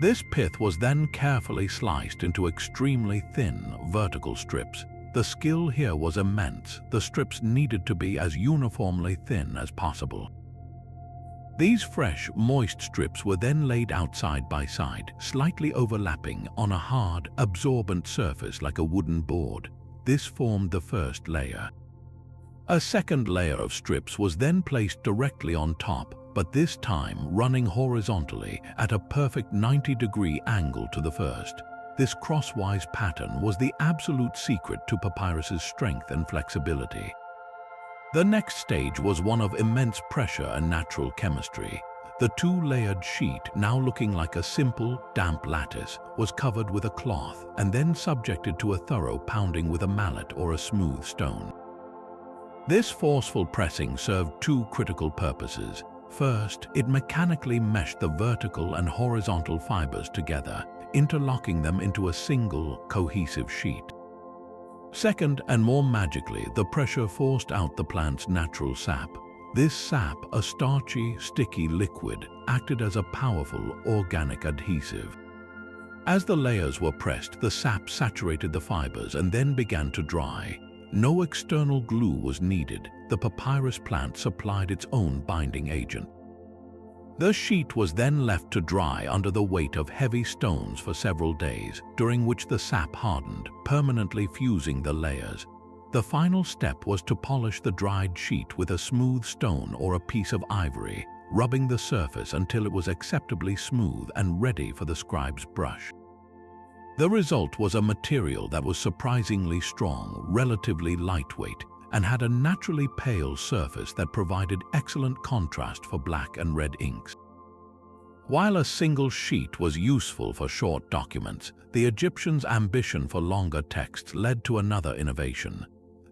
This pith was then carefully sliced into extremely thin, vertical strips. The skill here was immense. The strips needed to be as uniformly thin as possible. These fresh, moist strips were then laid out side by side, slightly overlapping on a hard, absorbent surface like a wooden board. This formed the first layer. A second layer of strips was then placed directly on top, but this time running horizontally at a perfect 90-degree angle to the first. This crosswise pattern was the absolute secret to papyrus's strength and flexibility. The next stage was one of immense pressure and natural chemistry. The two-layered sheet, now looking like a simple, damp lattice, was covered with a cloth and then subjected to a thorough pounding with a mallet or a smooth stone. This forceful pressing served two critical purposes. First, it mechanically meshed the vertical and horizontal fibers together, interlocking them into a single, cohesive sheet. Second, and more magically, the pressure forced out the plant's natural sap. This sap, a starchy, sticky liquid, acted as a powerful organic adhesive. As the layers were pressed, the sap saturated the fibers and then began to dry. No external glue was needed. The papyrus plant supplied its own binding agent. The sheet was then left to dry under the weight of heavy stones for several days, during which the sap hardened, permanently fusing the layers. The final step was to polish the dried sheet with a smooth stone or a piece of ivory, rubbing the surface until it was acceptably smooth and ready for the scribe's brush. The result was a material that was surprisingly strong, relatively lightweight, and had a naturally pale surface that provided excellent contrast for black and red inks. While a single sheet was useful for short documents, the Egyptians' ambition for longer texts led to another innovation.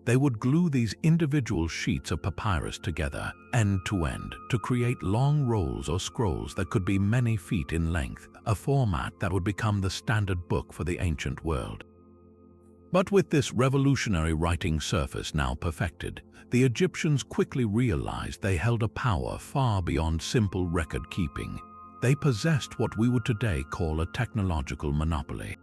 They would glue these individual sheets of papyrus together, end to end, to create long rolls or scrolls that could be many feet in length, a format that would become the standard book for the ancient world. But with this revolutionary writing surface now perfected, the Egyptians quickly realized they held a power far beyond simple record-keeping. They possessed what we would today call a technological monopoly.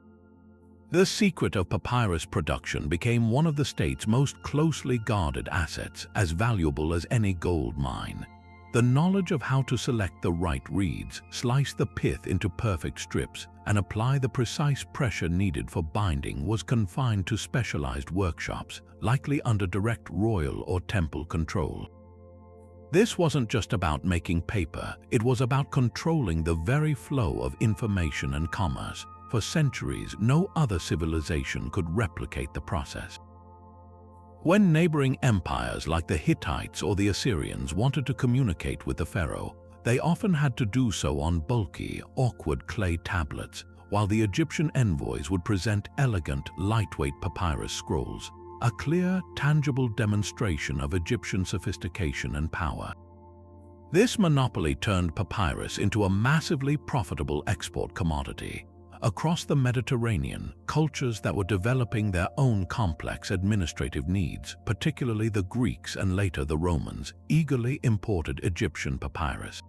The secret of papyrus production became one of the state's most closely guarded assets, as valuable as any gold mine. The knowledge of how to select the right reeds, slice the pith into perfect strips, and apply the precise pressure needed for binding was confined to specialized workshops, likely under direct royal or temple control. This wasn't just about making paper, it was about controlling the very flow of information and commerce. For centuries, no other civilization could replicate the process. When neighboring empires like the Hittites or the Assyrians wanted to communicate with the pharaoh, they often had to do so on bulky, awkward clay tablets, while the Egyptian envoys would present elegant, lightweight papyrus scrolls, a clear, tangible demonstration of Egyptian sophistication and power. This monopoly turned papyrus into a massively profitable export commodity. Across the Mediterranean, cultures that were developing their own complex administrative needs, particularly the Greeks and later the Romans, eagerly imported Egyptian papyrus.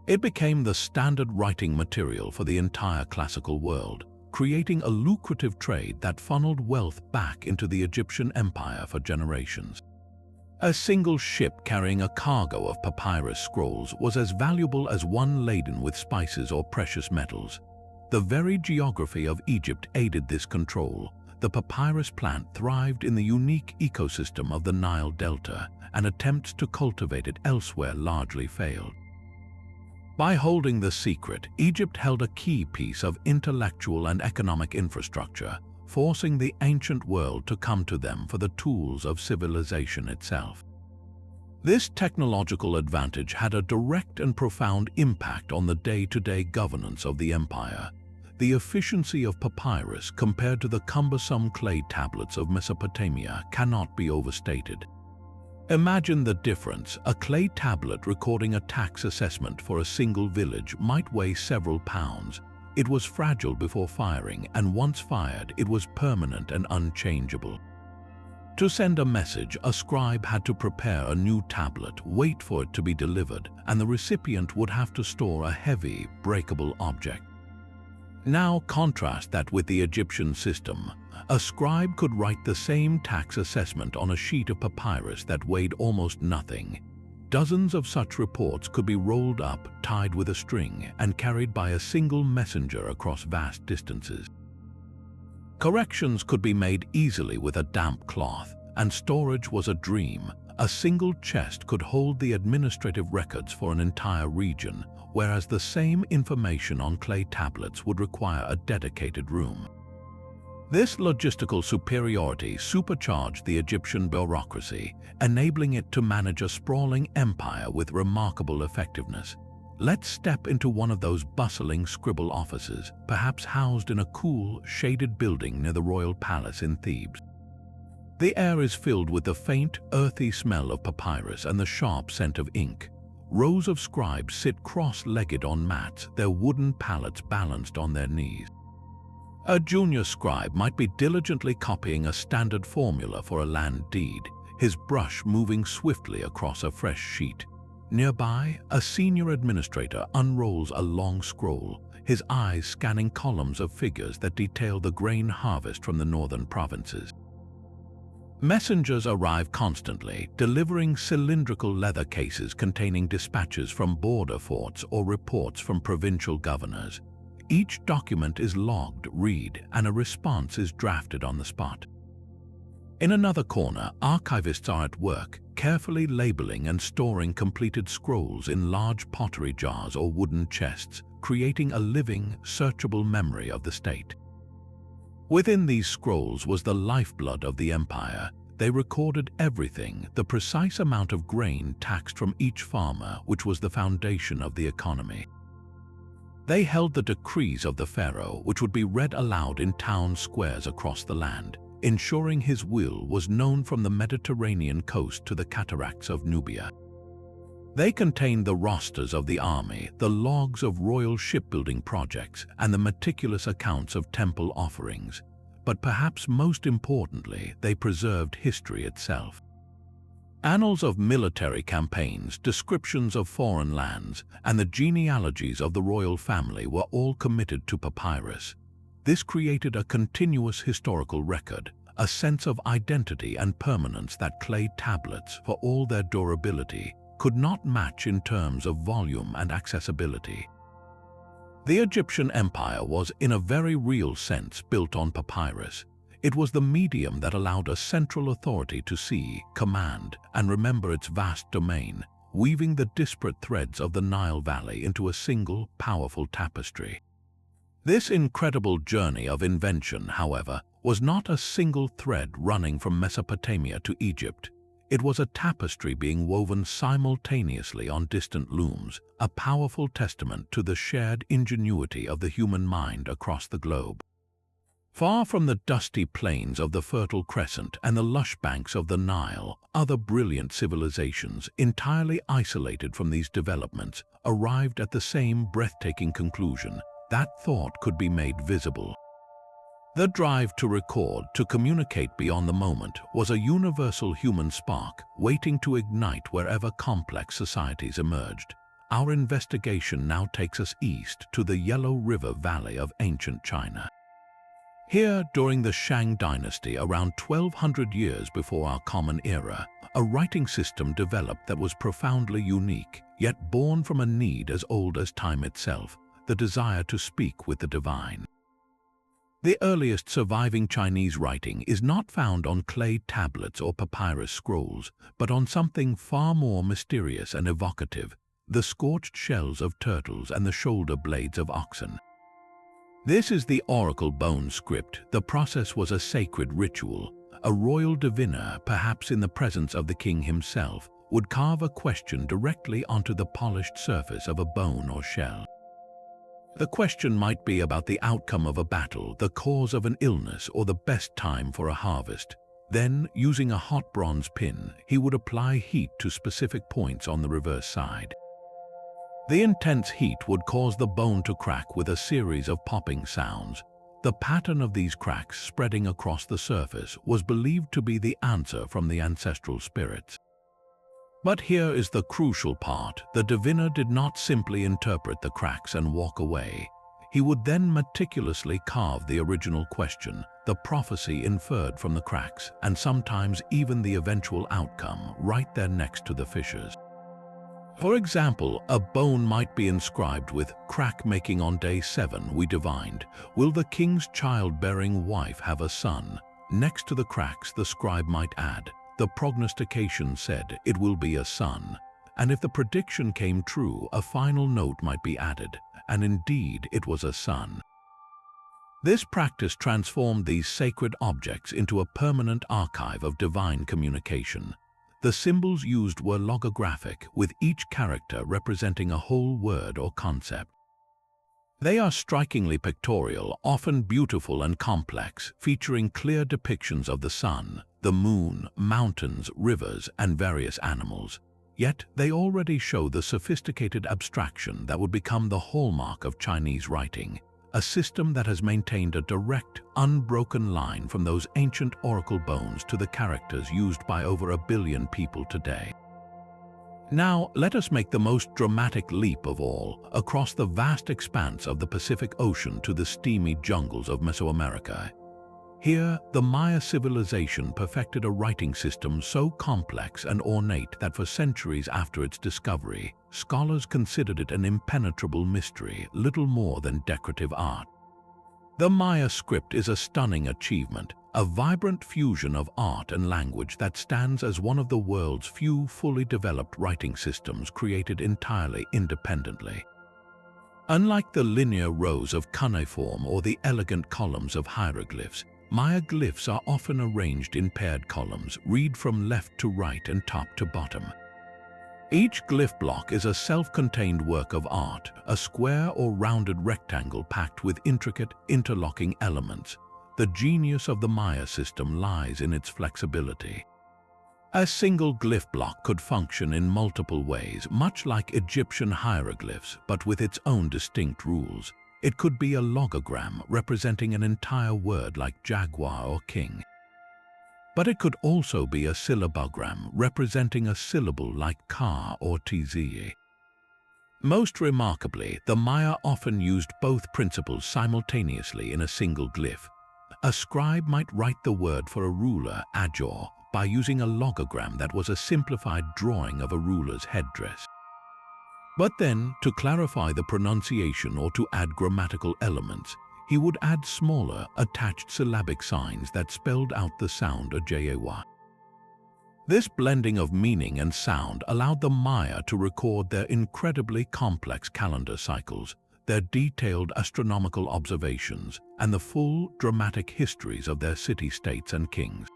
It became the standard writing material for the entire classical world, creating a lucrative trade that funneled wealth back into the Egyptian empire for generations. A single ship carrying a cargo of papyrus scrolls was as valuable as one laden with spices or precious metals. The very geography of Egypt aided this control. The papyrus plant thrived in the unique ecosystem of the Nile Delta, and attempts to cultivate it elsewhere largely failed. By holding the secret, Egypt held a key piece of intellectual and economic infrastructure, forcing the ancient world to come to them for the tools of civilization itself. This technological advantage had a direct and profound impact on the day-to-day governance of the empire. The efficiency of papyrus compared to the cumbersome clay tablets of Mesopotamia cannot be overstated. Imagine the difference. A clay tablet recording a tax assessment for a single village might weigh several pounds. It was fragile before firing, and once fired, it was permanent and unchangeable. To send a message, a scribe had to prepare a new tablet, wait for it to be delivered, and the recipient would have to store a heavy, breakable object. Now contrast that with the Egyptian system. A scribe could write the same tax assessment on a sheet of papyrus that weighed almost nothing. Dozens of such reports could be rolled up, tied with a string, and carried by a single messenger across vast distances. Corrections could be made easily with a damp cloth, and storage was a dream. A single chest could hold the administrative records for an entire region, whereas the same information on clay tablets would require a dedicated room. This logistical superiority supercharged the Egyptian bureaucracy, enabling it to manage a sprawling empire with remarkable effectiveness. Let's step into one of those bustling scribble offices, perhaps housed in a cool, shaded building near the royal palace in Thebes. The air is filled with the faint, earthy smell of papyrus and the sharp scent of ink. Rows of scribes sit cross-legged on mats, their wooden pallets balanced on their knees. A junior scribe might be diligently copying a standard formula for a land deed, his brush moving swiftly across a fresh sheet. Nearby, a senior administrator unrolls a long scroll, his eyes scanning columns of figures that detail the grain harvest from the northern provinces. Messengers arrive constantly, delivering cylindrical leather cases containing dispatches from border forts or reports from provincial governors. Each document is logged, read, and a response is drafted on the spot. In another corner, archivists are at work, carefully labeling and storing completed scrolls in large pottery jars or wooden chests, creating a living, searchable memory of the state. Within these scrolls was the lifeblood of the empire. They recorded everything, the precise amount of grain taxed from each farmer, which was the foundation of the economy. They held the decrees of the pharaoh, which would be read aloud in town squares across the land, ensuring his will was known from the Mediterranean coast to the cataracts of Nubia. They contained the rosters of the army, the logs of royal shipbuilding projects, and the meticulous accounts of temple offerings. But perhaps most importantly, they preserved history itself. Annals of military campaigns, descriptions of foreign lands, and the genealogies of the royal family were all committed to papyrus. This created a continuous historical record, a sense of identity and permanence that clay tablets, for all their durability, could not match in terms of volume and accessibility. The Egyptian empire was, in a very real sense, built on papyrus. It was the medium that allowed a central authority to see, command, and remember its vast domain, weaving the disparate threads of the Nile Valley into a single, powerful tapestry. This incredible journey of invention, however, was not a single thread running from Mesopotamia to Egypt. It was a tapestry being woven simultaneously on distant looms, a powerful testament to the shared ingenuity of the human mind across the globe. Far from the dusty plains of the Fertile Crescent and the lush banks of the Nile, other brilliant civilizations, entirely isolated from these developments, arrived at the same breathtaking conclusion: that thought could be made visible. The drive to record, to communicate beyond the moment, was a universal human spark waiting to ignite wherever complex societies emerged. Our investigation now takes us east to the Yellow River Valley of ancient China. Here, during the Shang dynasty, around 1200 years before our common era, a writing system developed that was profoundly unique, yet born from a need as old as time itself: the desire to speak with the divine. The earliest surviving Chinese writing is not found on clay tablets or papyrus scrolls, but on something far more mysterious and evocative: the scorched shells of turtles and the shoulder blades of oxen. This is the oracle bone script. The process was a sacred ritual. A royal diviner, perhaps in the presence of the king himself, would carve a question directly onto the polished surface of a bone or shell. The question might be about the outcome of a battle, the cause of an illness, or the best time for a harvest. Then, using a hot bronze pin, he would apply heat to specific points on the reverse side. The intense heat would cause the bone to crack with a series of popping sounds. The pattern of these cracks spreading across the surface was believed to be the answer from the ancestral spirits. But here is the crucial part: the diviner did not simply interpret the cracks and walk away. He would then meticulously carve the original question, the prophecy inferred from the cracks, and sometimes even the eventual outcome, right there next to the fissures. For example, a bone might be inscribed with "crack making on day 7, we divined. Will the king's childbearing wife have a son?" Next to the cracks, the scribe might add, "The prognostication said it will be a son." And if the prediction came true, a final note might be added, and indeed it was a son. This practice transformed these sacred objects into a permanent archive of divine communication. The symbols used were logographic, with each character representing a whole word or concept. They are strikingly pictorial, often beautiful and complex, featuring clear depictions of the sun, the moon, mountains, rivers, and various animals. Yet they already show the sophisticated abstraction that would become the hallmark of Chinese writing, a system that has maintained a direct, unbroken line from those ancient oracle bones to the characters used by over 1 billion people today. Now, let us make the most dramatic leap of all, across the vast expanse of the Pacific Ocean to the steamy jungles of Mesoamerica. Here, the Maya civilization perfected a writing system so complex and ornate that for centuries after its discovery, scholars considered it an impenetrable mystery, little more than decorative art. The Maya script is a stunning achievement, a vibrant fusion of art and language that stands as one of the world's few fully developed writing systems created entirely independently. Unlike the linear rows of cuneiform or the elegant columns of hieroglyphs, Maya glyphs are often arranged in paired columns, read from left to right and top to bottom. Each glyph block is a self-contained work of art, a square or rounded rectangle packed with intricate, interlocking elements. The genius of the Maya system lies in its flexibility. A single glyph block could function in multiple ways, much like Egyptian hieroglyphs, but with its own distinct rules. It could be a logogram representing an entire word like jaguar or king. But it could also be a syllabogram representing a syllable like ka or tze. Most remarkably, the Maya often used both principles simultaneously in a single glyph. A scribe might write the word for a ruler, ajor, by using a logogram that was a simplified drawing of a ruler's headdress. But then, to clarify the pronunciation or to add grammatical elements, he would add smaller, attached syllabic signs that spelled out the sound ajewa. This blending of meaning and sound allowed the Maya to record their incredibly complex calendar cycles. their detailed astronomical observations, and the full, dramatic histories of their city-states and kings.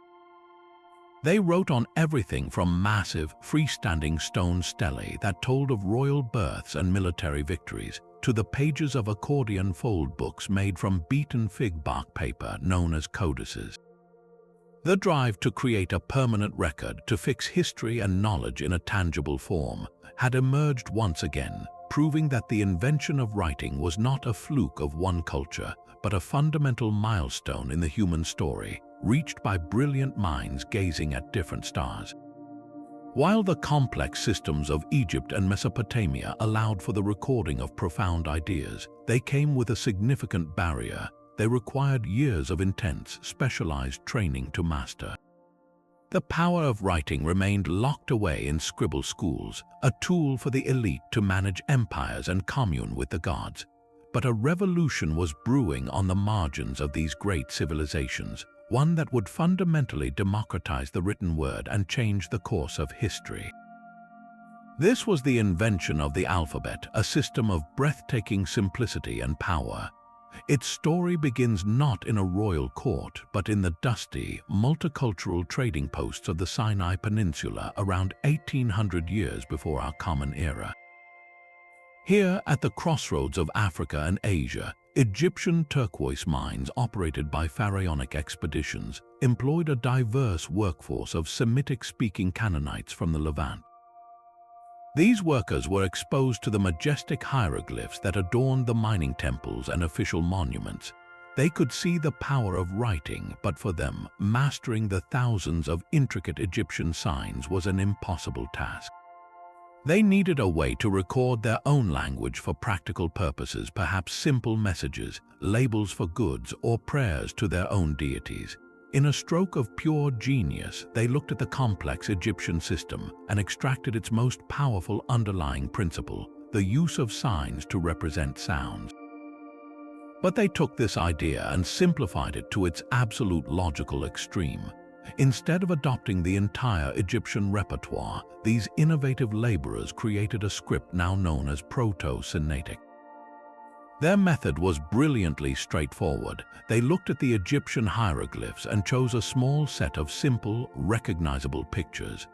They wrote on everything from massive, freestanding stone stelae that told of royal births and military victories, to the pages of accordion fold books made from beaten fig bark paper known as codices. The drive to create a permanent record to fix history and knowledge in a tangible form had emerged once again, proving that the invention of writing was not a fluke of one culture, but a fundamental milestone in the human story, reached by brilliant minds gazing at different stars. While the complex systems of Egypt and Mesopotamia allowed for the recording of profound ideas, they came with a significant barrier. They required years of intense, specialized training to master. The power of writing remained locked away in scribble schools, a tool for the elite to manage empires and commune with the gods. But a revolution was brewing on the margins of these great civilizations, one that would fundamentally democratize the written word and change the course of history. This was the invention of the alphabet, a system of breathtaking simplicity and power. Its story begins not in a royal court, but in the dusty, multicultural trading posts of the Sinai Peninsula around 1800 years before our common era. Here, at the crossroads of Africa and Asia, Egyptian turquoise mines operated by pharaonic expeditions employed a diverse workforce of Semitic-speaking Canaanites from the Levant. These workers were exposed to the majestic hieroglyphs that adorned the mining temples and official monuments. They could see the power of writing, but for them, mastering the thousands of intricate Egyptian signs was an impossible task. They needed a way to record their own language for practical purposes, perhaps simple messages, labels for goods, or prayers to their own deities. In a stroke of pure genius, they looked at the complex Egyptian system and extracted its most powerful underlying principle, the use of signs to represent sounds. But they took this idea and simplified it to its absolute logical extreme. Instead of adopting the entire Egyptian repertoire, these innovative laborers created a script now known as Proto-Sinaitic. Their method was brilliantly straightforward. They looked at the Egyptian hieroglyphs and chose a small set of simple, recognizable pictures.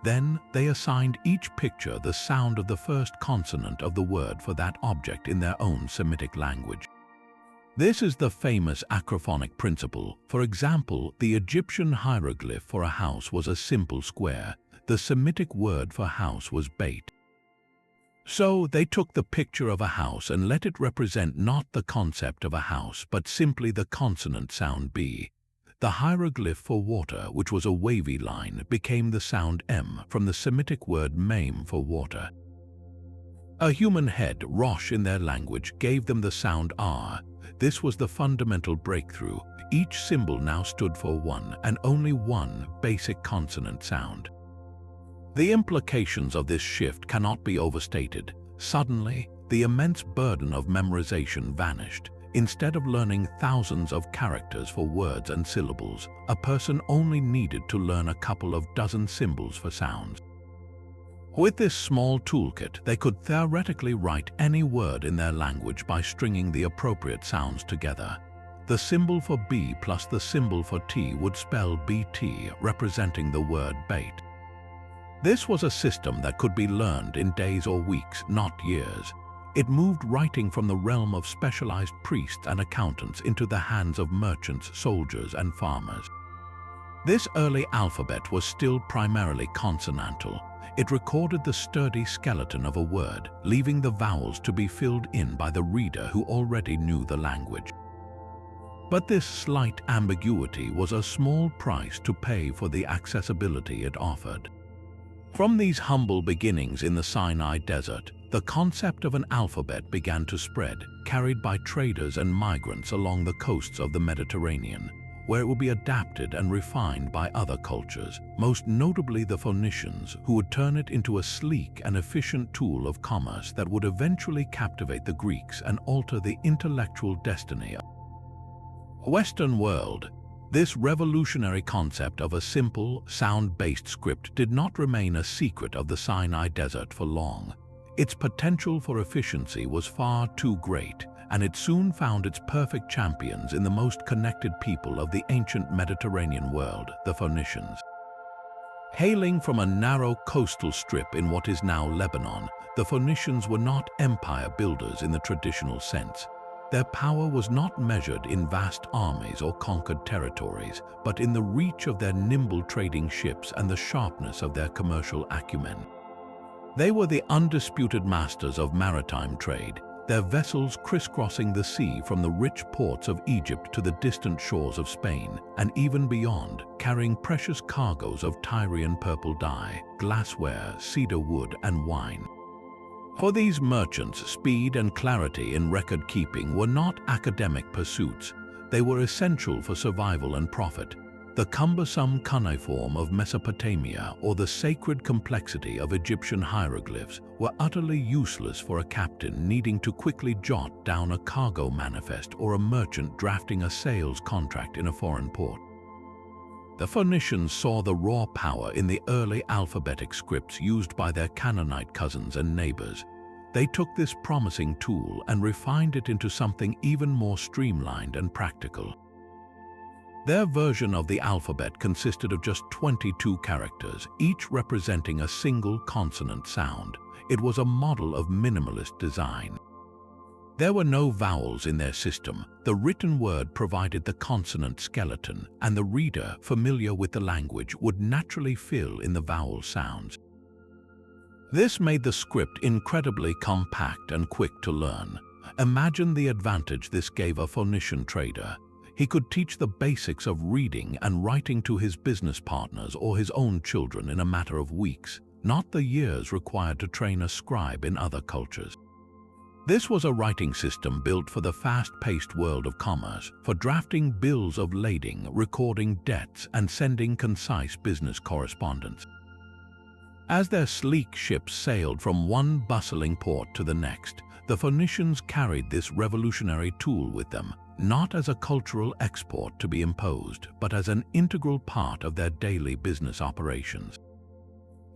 Then they assigned each picture the sound of the first consonant of the word for that object in their own Semitic language. This is the famous acrophonic principle. For example, the Egyptian hieroglyph for a house was a simple square. The Semitic word for house was beit. So they took the picture of a house and let it represent not the concept of a house, but simply the consonant sound B. The hieroglyph for water, which was a wavy line, became the sound M from the Semitic word maim for water. A human head, rosh in their language, gave them the sound R. This was the fundamental breakthrough. Each symbol now stood for one and only one basic consonant sound. The implications of this shift cannot be overstated. Suddenly, the immense burden of memorization vanished. Instead of learning thousands of characters for words and syllables, a person only needed to learn a couple of dozen symbols for sounds. With this small toolkit, they could theoretically write any word in their language by stringing the appropriate sounds together. The symbol for B plus the symbol for T would spell BT, representing the word bait. This was a system that could be learned in days or weeks, not years. It moved writing from the realm of specialized priests and accountants into the hands of merchants, soldiers, and farmers. This early alphabet was still primarily consonantal. It recorded the sturdy skeleton of a word, leaving the vowels to be filled in by the reader who already knew the language. But this slight ambiguity was a small price to pay for the accessibility it offered. From these humble beginnings in the Sinai Desert, the concept of an alphabet began to spread, carried by traders and migrants along the coasts of the Mediterranean, where it would be adapted and refined by other cultures, most notably the Phoenicians, who would turn it into a sleek and efficient tool of commerce that would eventually captivate the Greeks and alter the intellectual destiny of the Western world. This revolutionary concept of a simple, sound-based script did not remain a secret of the Sinai Desert for long. Its potential for efficiency was far too great, and it soon found its perfect champions in the most connected people of the ancient Mediterranean world, the Phoenicians. Hailing from a narrow coastal strip in what is now Lebanon, the Phoenicians were not empire builders in the traditional sense. Their power was not measured in vast armies or conquered territories, but in the reach of their nimble trading ships and the sharpness of their commercial acumen. They were the undisputed masters of maritime trade, their vessels crisscrossing the sea from the rich ports of Egypt to the distant shores of Spain, and even beyond, carrying precious cargoes of Tyrian purple dye, glassware, cedar wood, and wine. For these merchants, speed and clarity in record-keeping were not academic pursuits. They were essential for survival and profit. The cumbersome cuneiform of Mesopotamia or the sacred complexity of Egyptian hieroglyphs were utterly useless for a captain needing to quickly jot down a cargo manifest or a merchant drafting a sales contract in a foreign port. The Phoenicians saw the raw power in the early alphabetic scripts used by their Canaanite cousins and neighbors. They took this promising tool and refined it into something even more streamlined and practical. Their version of the alphabet consisted of just 22 characters, each representing a single consonant sound. It was a model of minimalist design. There were no vowels in their system. The written word provided the consonant skeleton, and the reader, familiar with the language, would naturally fill in the vowel sounds. This made the script incredibly compact and quick to learn. Imagine the advantage this gave a Phoenician trader. He could teach the basics of reading and writing to his business partners or his own children in a matter of weeks, not the years required to train a scribe in other cultures. This was a writing system built for the fast-paced world of commerce, for drafting bills of lading, recording debts, and sending concise business correspondence. As their sleek ships sailed from one bustling port to the next, the Phoenicians carried this revolutionary tool with them, not as a cultural export to be imposed, but as an integral part of their daily business operations.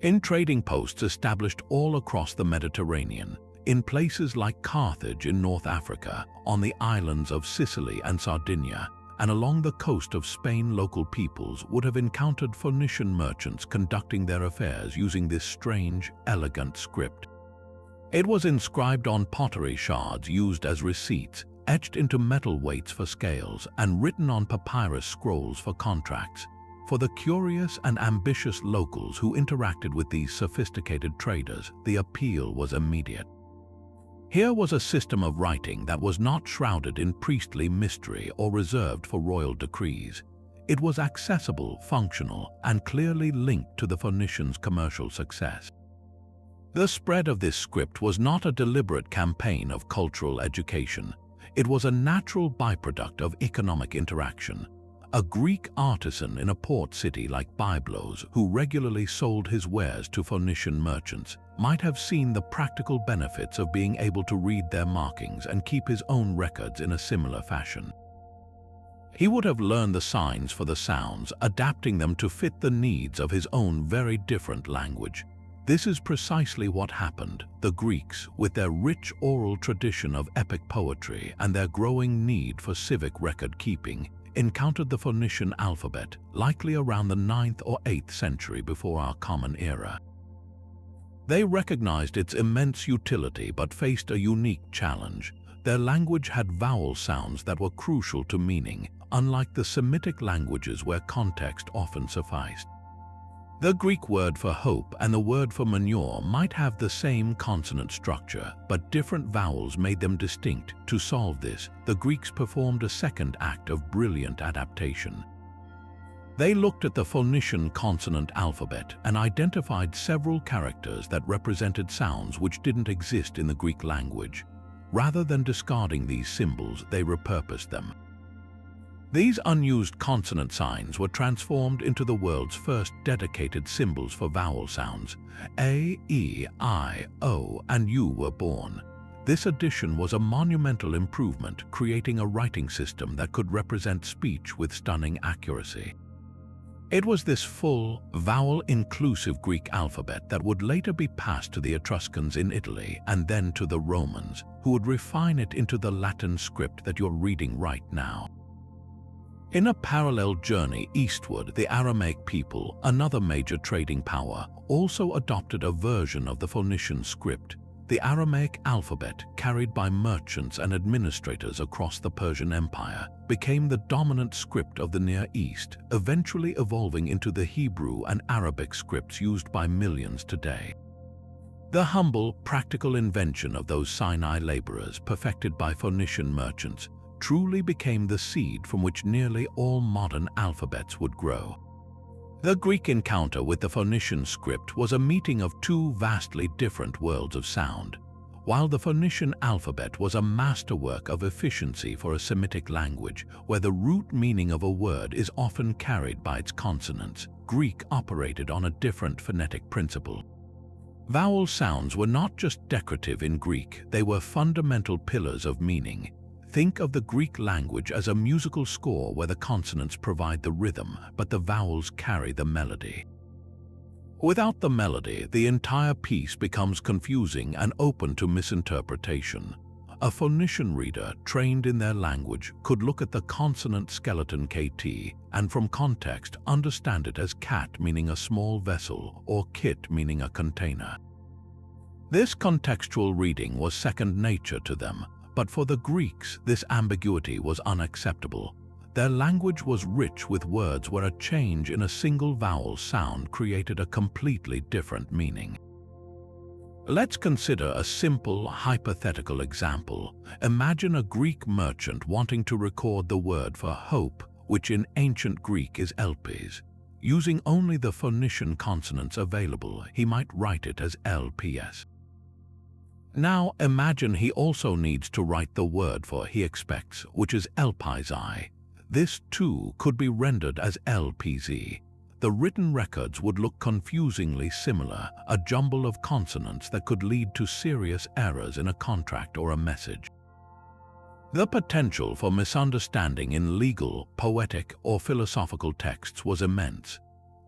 In trading posts established all across the Mediterranean, in places like Carthage in North Africa, on the islands of Sicily and Sardinia, and along the coast of Spain, local peoples would have encountered Phoenician merchants conducting their affairs using this strange, elegant script. It was inscribed on pottery shards used as receipts, etched into metal weights for scales, and written on papyrus scrolls for contracts. For the curious and ambitious locals who interacted with these sophisticated traders, the appeal was immediate. Here was a system of writing that was not shrouded in priestly mystery or reserved for royal decrees. It was accessible, functional, and clearly linked to the Phoenicians' commercial success. The spread of this script was not a deliberate campaign of cultural education. It was a natural byproduct of economic interaction. A Greek artisan in a port city like Byblos, who regularly sold his wares to Phoenician merchants, might have seen the practical benefits of being able to read their markings and keep his own records in a similar fashion. He would have learned the signs for the sounds, adapting them to fit the needs of his own very different language. This is precisely what happened. The Greeks, with their rich oral tradition of epic poetry and their growing need for civic record-keeping, encountered the Phoenician alphabet, likely around the 9th or 8th century before our Common Era. They recognized its immense utility but faced a unique challenge. Their language had vowel sounds that were crucial to meaning, unlike the Semitic languages where context often sufficed. The Greek word for hope and the word for manure might have the same consonant structure, but different vowels made them distinct. To solve this, the Greeks performed a second act of brilliant adaptation. They looked at the Phoenician consonant alphabet and identified several characters that represented sounds which didn't exist in the Greek language. Rather than discarding these symbols, they repurposed them. These unused consonant signs were transformed into the world's first dedicated symbols for vowel sounds. A, E, I, O, and U were born. This addition was a monumental improvement, creating a writing system that could represent speech with stunning accuracy. It was this full, vowel-inclusive Greek alphabet that would later be passed to the Etruscans in Italy and then to the Romans, who would refine it into the Latin script that you're reading right now. In a parallel journey eastward, the Aramaic people, another major trading power, also adopted a version of the Phoenician script. The Aramaic alphabet, carried by merchants and administrators across the Persian Empire, became the dominant script of the Near East, eventually evolving into the Hebrew and Arabic scripts used by millions today. The humble, practical invention of those Sinai laborers, perfected by Phoenician merchants, truly became the seed from which nearly all modern alphabets would grow. The Greek encounter with the Phoenician script was a meeting of two vastly different worlds of sound. While the Phoenician alphabet was a masterwork of efficiency for a Semitic language, where the root meaning of a word is often carried by its consonants, Greek operated on a different phonetic principle. Vowel sounds were not just decorative in Greek, they were fundamental pillars of meaning. Think of the Greek language as a musical score where the consonants provide the rhythm, but the vowels carry the melody. Without the melody, the entire piece becomes confusing and open to misinterpretation. A Phoenician reader, trained in their language, could look at the consonant skeleton KT and from context understand it as cat meaning a small vessel or kit meaning a container. This contextual reading was second nature to them. But for the Greeks, this ambiguity was unacceptable. Their language was rich with words where a change in a single vowel sound created a completely different meaning. Let's consider a simple, hypothetical example. Imagine a Greek merchant wanting to record the word for hope, which in ancient Greek is elpis. Using only the Phoenician consonants available, he might write it as LPS. Now imagine he also needs to write the word for he expects, which is elpisi. This too could be rendered as LPZ. The written records would look confusingly similar, a jumble of consonants that could lead to serious errors in a contract or a message. The potential for misunderstanding in legal, poetic, or philosophical texts was immense.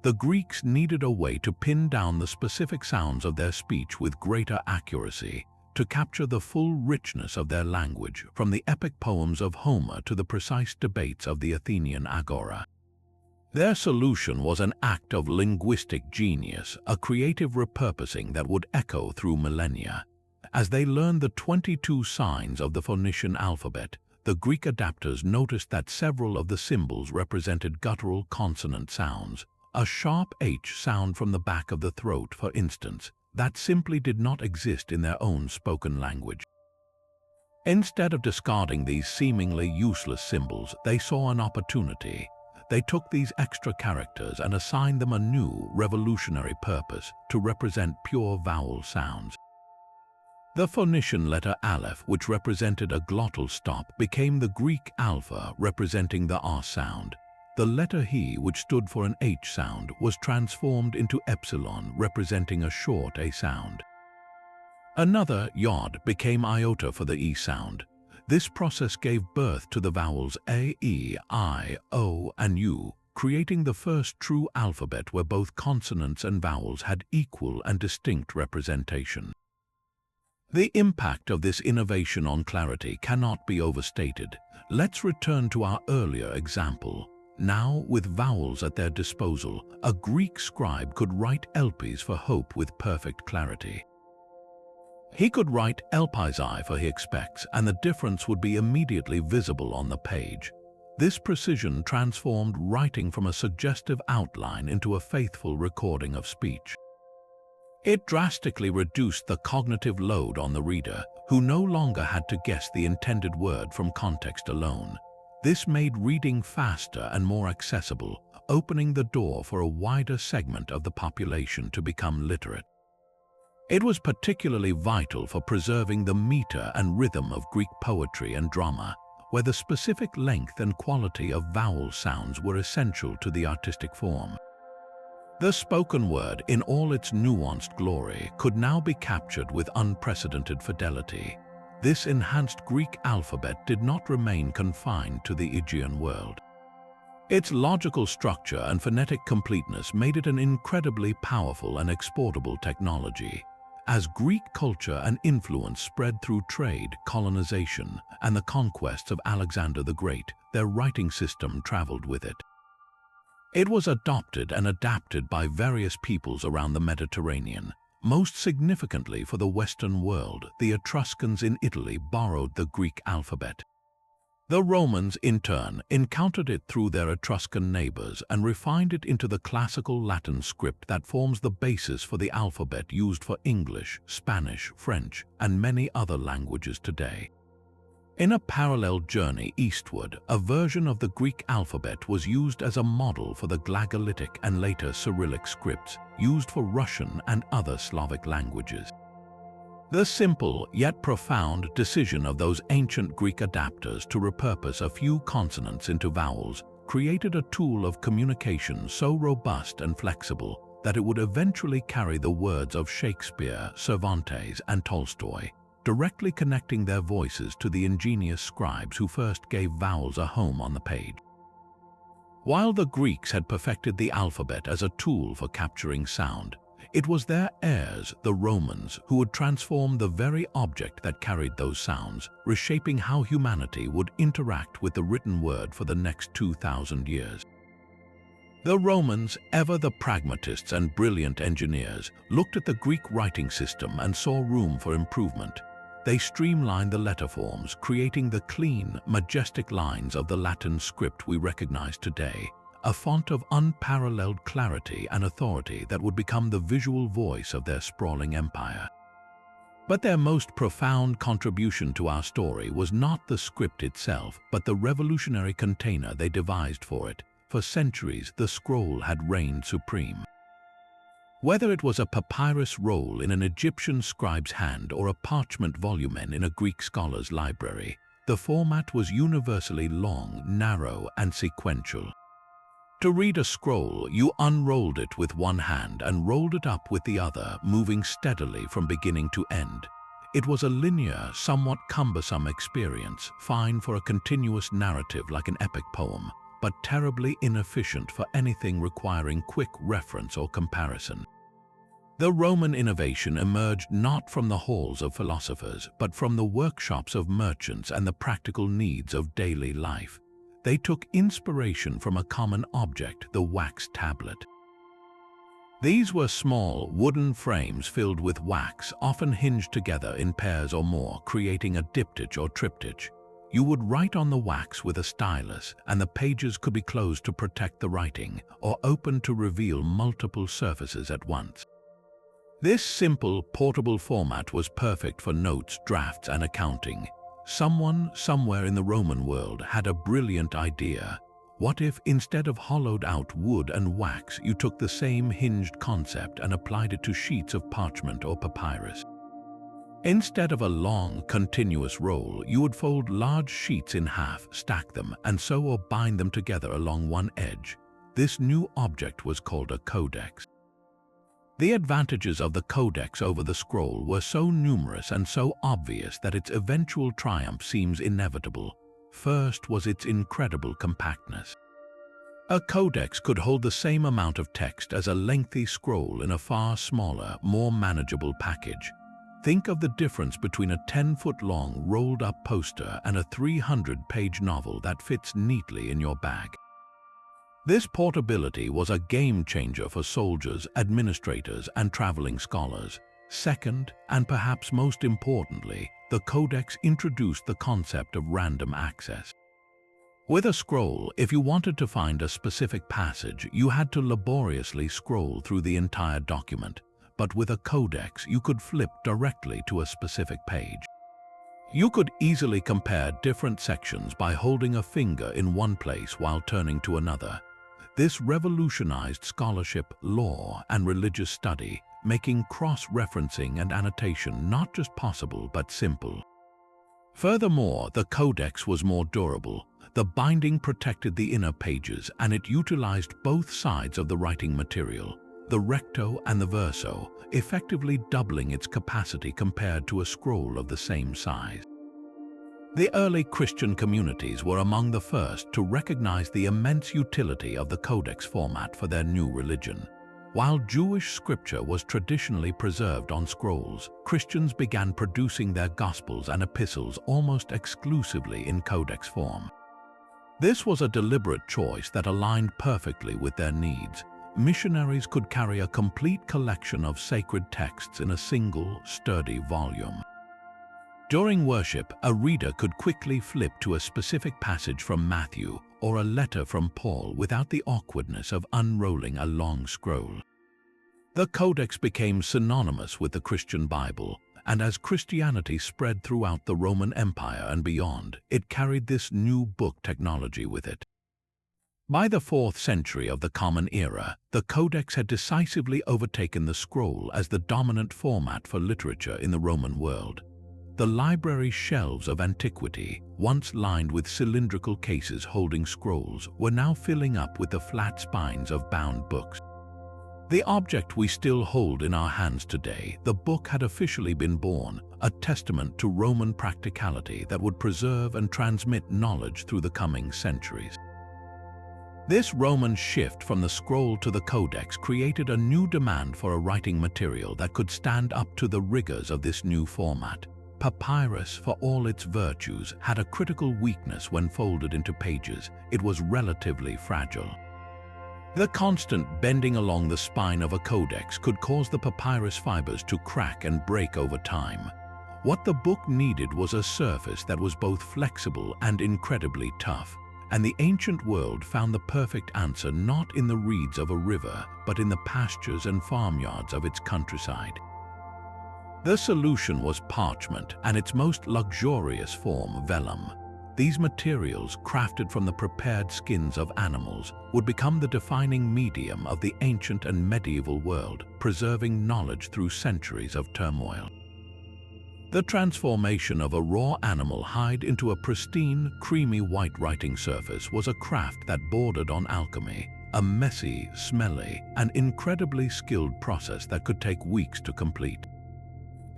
The Greeks needed a way to pin down the specific sounds of their speech with greater accuracy, to capture the full richness of their language, from the epic poems of Homer to the precise debates of the Athenian agora. Their solution was an act of linguistic genius, a creative repurposing that would echo through millennia. As they learned the 22 signs of the Phoenician alphabet, the Greek adapters noticed that several of the symbols represented guttural consonant sounds. A sharp H sound from the back of the throat, for instance, that simply did not exist in their own spoken language. Instead of discarding these seemingly useless symbols, they saw an opportunity. They took these extra characters and assigned them a new, revolutionary purpose to represent pure vowel sounds. The Phoenician letter aleph, which represented a glottal stop, became the Greek alpha, representing the R sound. The letter he, which stood for an H sound, was transformed into epsilon, representing a short A sound. Another, yod, became iota for the E sound. This process gave birth to the vowels A, E, I, O, and U, creating the first true alphabet where both consonants and vowels had equal and distinct representation. The impact of this innovation on clarity cannot be overstated. Let's return to our earlier example. Now, with vowels at their disposal, a Greek scribe could write elpis for hope with perfect clarity. He could write elpisi for he expects, and the difference would be immediately visible on the page. This precision transformed writing from a suggestive outline into a faithful recording of speech. It drastically reduced the cognitive load on the reader, who no longer had to guess the intended word from context alone. This made reading faster and more accessible, opening the door for a wider segment of the population to become literate. It was particularly vital for preserving the meter and rhythm of Greek poetry and drama, where the specific length and quality of vowel sounds were essential to the artistic form. The spoken word, in all its nuanced glory, could now be captured with unprecedented fidelity. This enhanced Greek alphabet did not remain confined to the Aegean world. Its logical structure and phonetic completeness made it an incredibly powerful and exportable technology. As Greek culture and influence spread through trade, colonization, and the conquests of Alexander the Great, their writing system traveled with it. It was adopted and adapted by various peoples around the Mediterranean. Most significantly for the Western world, the Etruscans in Italy borrowed the Greek alphabet. The Romans, in turn, encountered it through their Etruscan neighbors and refined it into the classical Latin script that forms the basis for the alphabet used for English, Spanish, French, and many other languages today. In a parallel journey eastward, a version of the Greek alphabet was used as a model for the Glagolitic and later Cyrillic scripts used for Russian and other Slavic languages. The simple yet profound decision of those ancient Greek adapters to repurpose a few consonants into vowels created a tool of communication so robust and flexible that it would eventually carry the words of Shakespeare, Cervantes, and Tolstoy, directly connecting their voices to the ingenious scribes who first gave vowels a home on the page. While the Greeks had perfected the alphabet as a tool for capturing sound, it was their heirs, the Romans, who would transform the very object that carried those sounds, reshaping how humanity would interact with the written word for the next 2,000 years. The Romans, ever the pragmatists and brilliant engineers, looked at the Greek writing system and saw room for improvement. They streamlined the letter forms, creating the clean, majestic lines of the Latin script we recognize today, a font of unparalleled clarity and authority that would become the visual voice of their sprawling empire. But their most profound contribution to our story was not the script itself, but the revolutionary container they devised for it. For centuries, the scroll had reigned supreme. Whether it was a papyrus roll in an Egyptian scribe's hand or a parchment volume in a Greek scholar's library, the format was universally long, narrow, and sequential. To read a scroll, you unrolled it with one hand and rolled it up with the other, moving steadily from beginning to end. It was a linear, somewhat cumbersome experience, fine for a continuous narrative like an epic poem, but terribly inefficient for anything requiring quick reference or comparison. The Roman innovation emerged not from the halls of philosophers, but from the workshops of merchants and the practical needs of daily life. They took inspiration from a common object, the wax tablet. These were small, wooden frames filled with wax, often hinged together in pairs or more, creating a diptych or triptych. You would write on the wax with a stylus, and the pages could be closed to protect the writing, or opened to reveal multiple surfaces at once. This simple, portable format was perfect for notes, drafts, and accounting. Someone, somewhere in the Roman world, had a brilliant idea. What if, instead of hollowed-out wood and wax, you took the same hinged concept and applied it to sheets of parchment or papyrus? Instead of a long, continuous roll, you would fold large sheets in half, stack them, and sew or bind them together along one edge. This new object was called a codex. The advantages of the codex over the scroll were so numerous and so obvious that its eventual triumph seems inevitable. First was its incredible compactness. A codex could hold the same amount of text as a lengthy scroll in a far smaller, more manageable package. Think of the difference between a 10-foot-long rolled-up poster and a 300-page novel that fits neatly in your bag. This portability was a game-changer for soldiers, administrators, and traveling scholars. Second, and perhaps most importantly, the codex introduced the concept of random access. With a scroll, if you wanted to find a specific passage, you had to laboriously scroll through the entire document. But with a codex, you could flip directly to a specific page. You could easily compare different sections by holding a finger in one place while turning to another. This revolutionized scholarship, law, and religious study, making cross-referencing and annotation not just possible but simple. Furthermore, the codex was more durable. The binding protected the inner pages, and it utilized both sides of the writing material, the recto and the verso, effectively doubling its capacity compared to a scroll of the same size. The early Christian communities were among the first to recognize the immense utility of the codex format for their new religion. While Jewish scripture was traditionally preserved on scrolls, Christians began producing their gospels and epistles almost exclusively in codex form. This was a deliberate choice that aligned perfectly with their needs. Missionaries could carry a complete collection of sacred texts in a single, sturdy volume. During worship, a reader could quickly flip to a specific passage from Matthew or a letter from Paul without the awkwardness of unrolling a long scroll. The Codex became synonymous with the Christian Bible, and as Christianity spread throughout the Roman Empire and beyond, it carried this new book technology with it. By the 4th century of the Common Era, the Codex had decisively overtaken the scroll as the dominant format for literature in the Roman world. The library shelves of antiquity, once lined with cylindrical cases holding scrolls, were now filling up with the flat spines of bound books. The object we still hold in our hands today, the book, had officially been born, a testament to Roman practicality that would preserve and transmit knowledge through the coming centuries. This Roman shift from the scroll to the codex created a new demand for a writing material that could stand up to the rigors of this new format. Papyrus, for all its virtues, had a critical weakness when folded into pages. It was relatively fragile. The constant bending along the spine of a codex could cause the papyrus fibers to crack and break over time. What the book needed was a surface that was both flexible and incredibly tough, and the ancient world found the perfect answer not in the reeds of a river, but in the pastures and farmyards of its countryside. The solution was parchment, and its most luxurious form, vellum. These materials, crafted from the prepared skins of animals, would become the defining medium of the ancient and medieval world, preserving knowledge through centuries of turmoil. The transformation of a raw animal hide into a pristine, creamy white writing surface was a craft that bordered on alchemy, a messy, smelly, and incredibly skilled process that could take weeks to complete.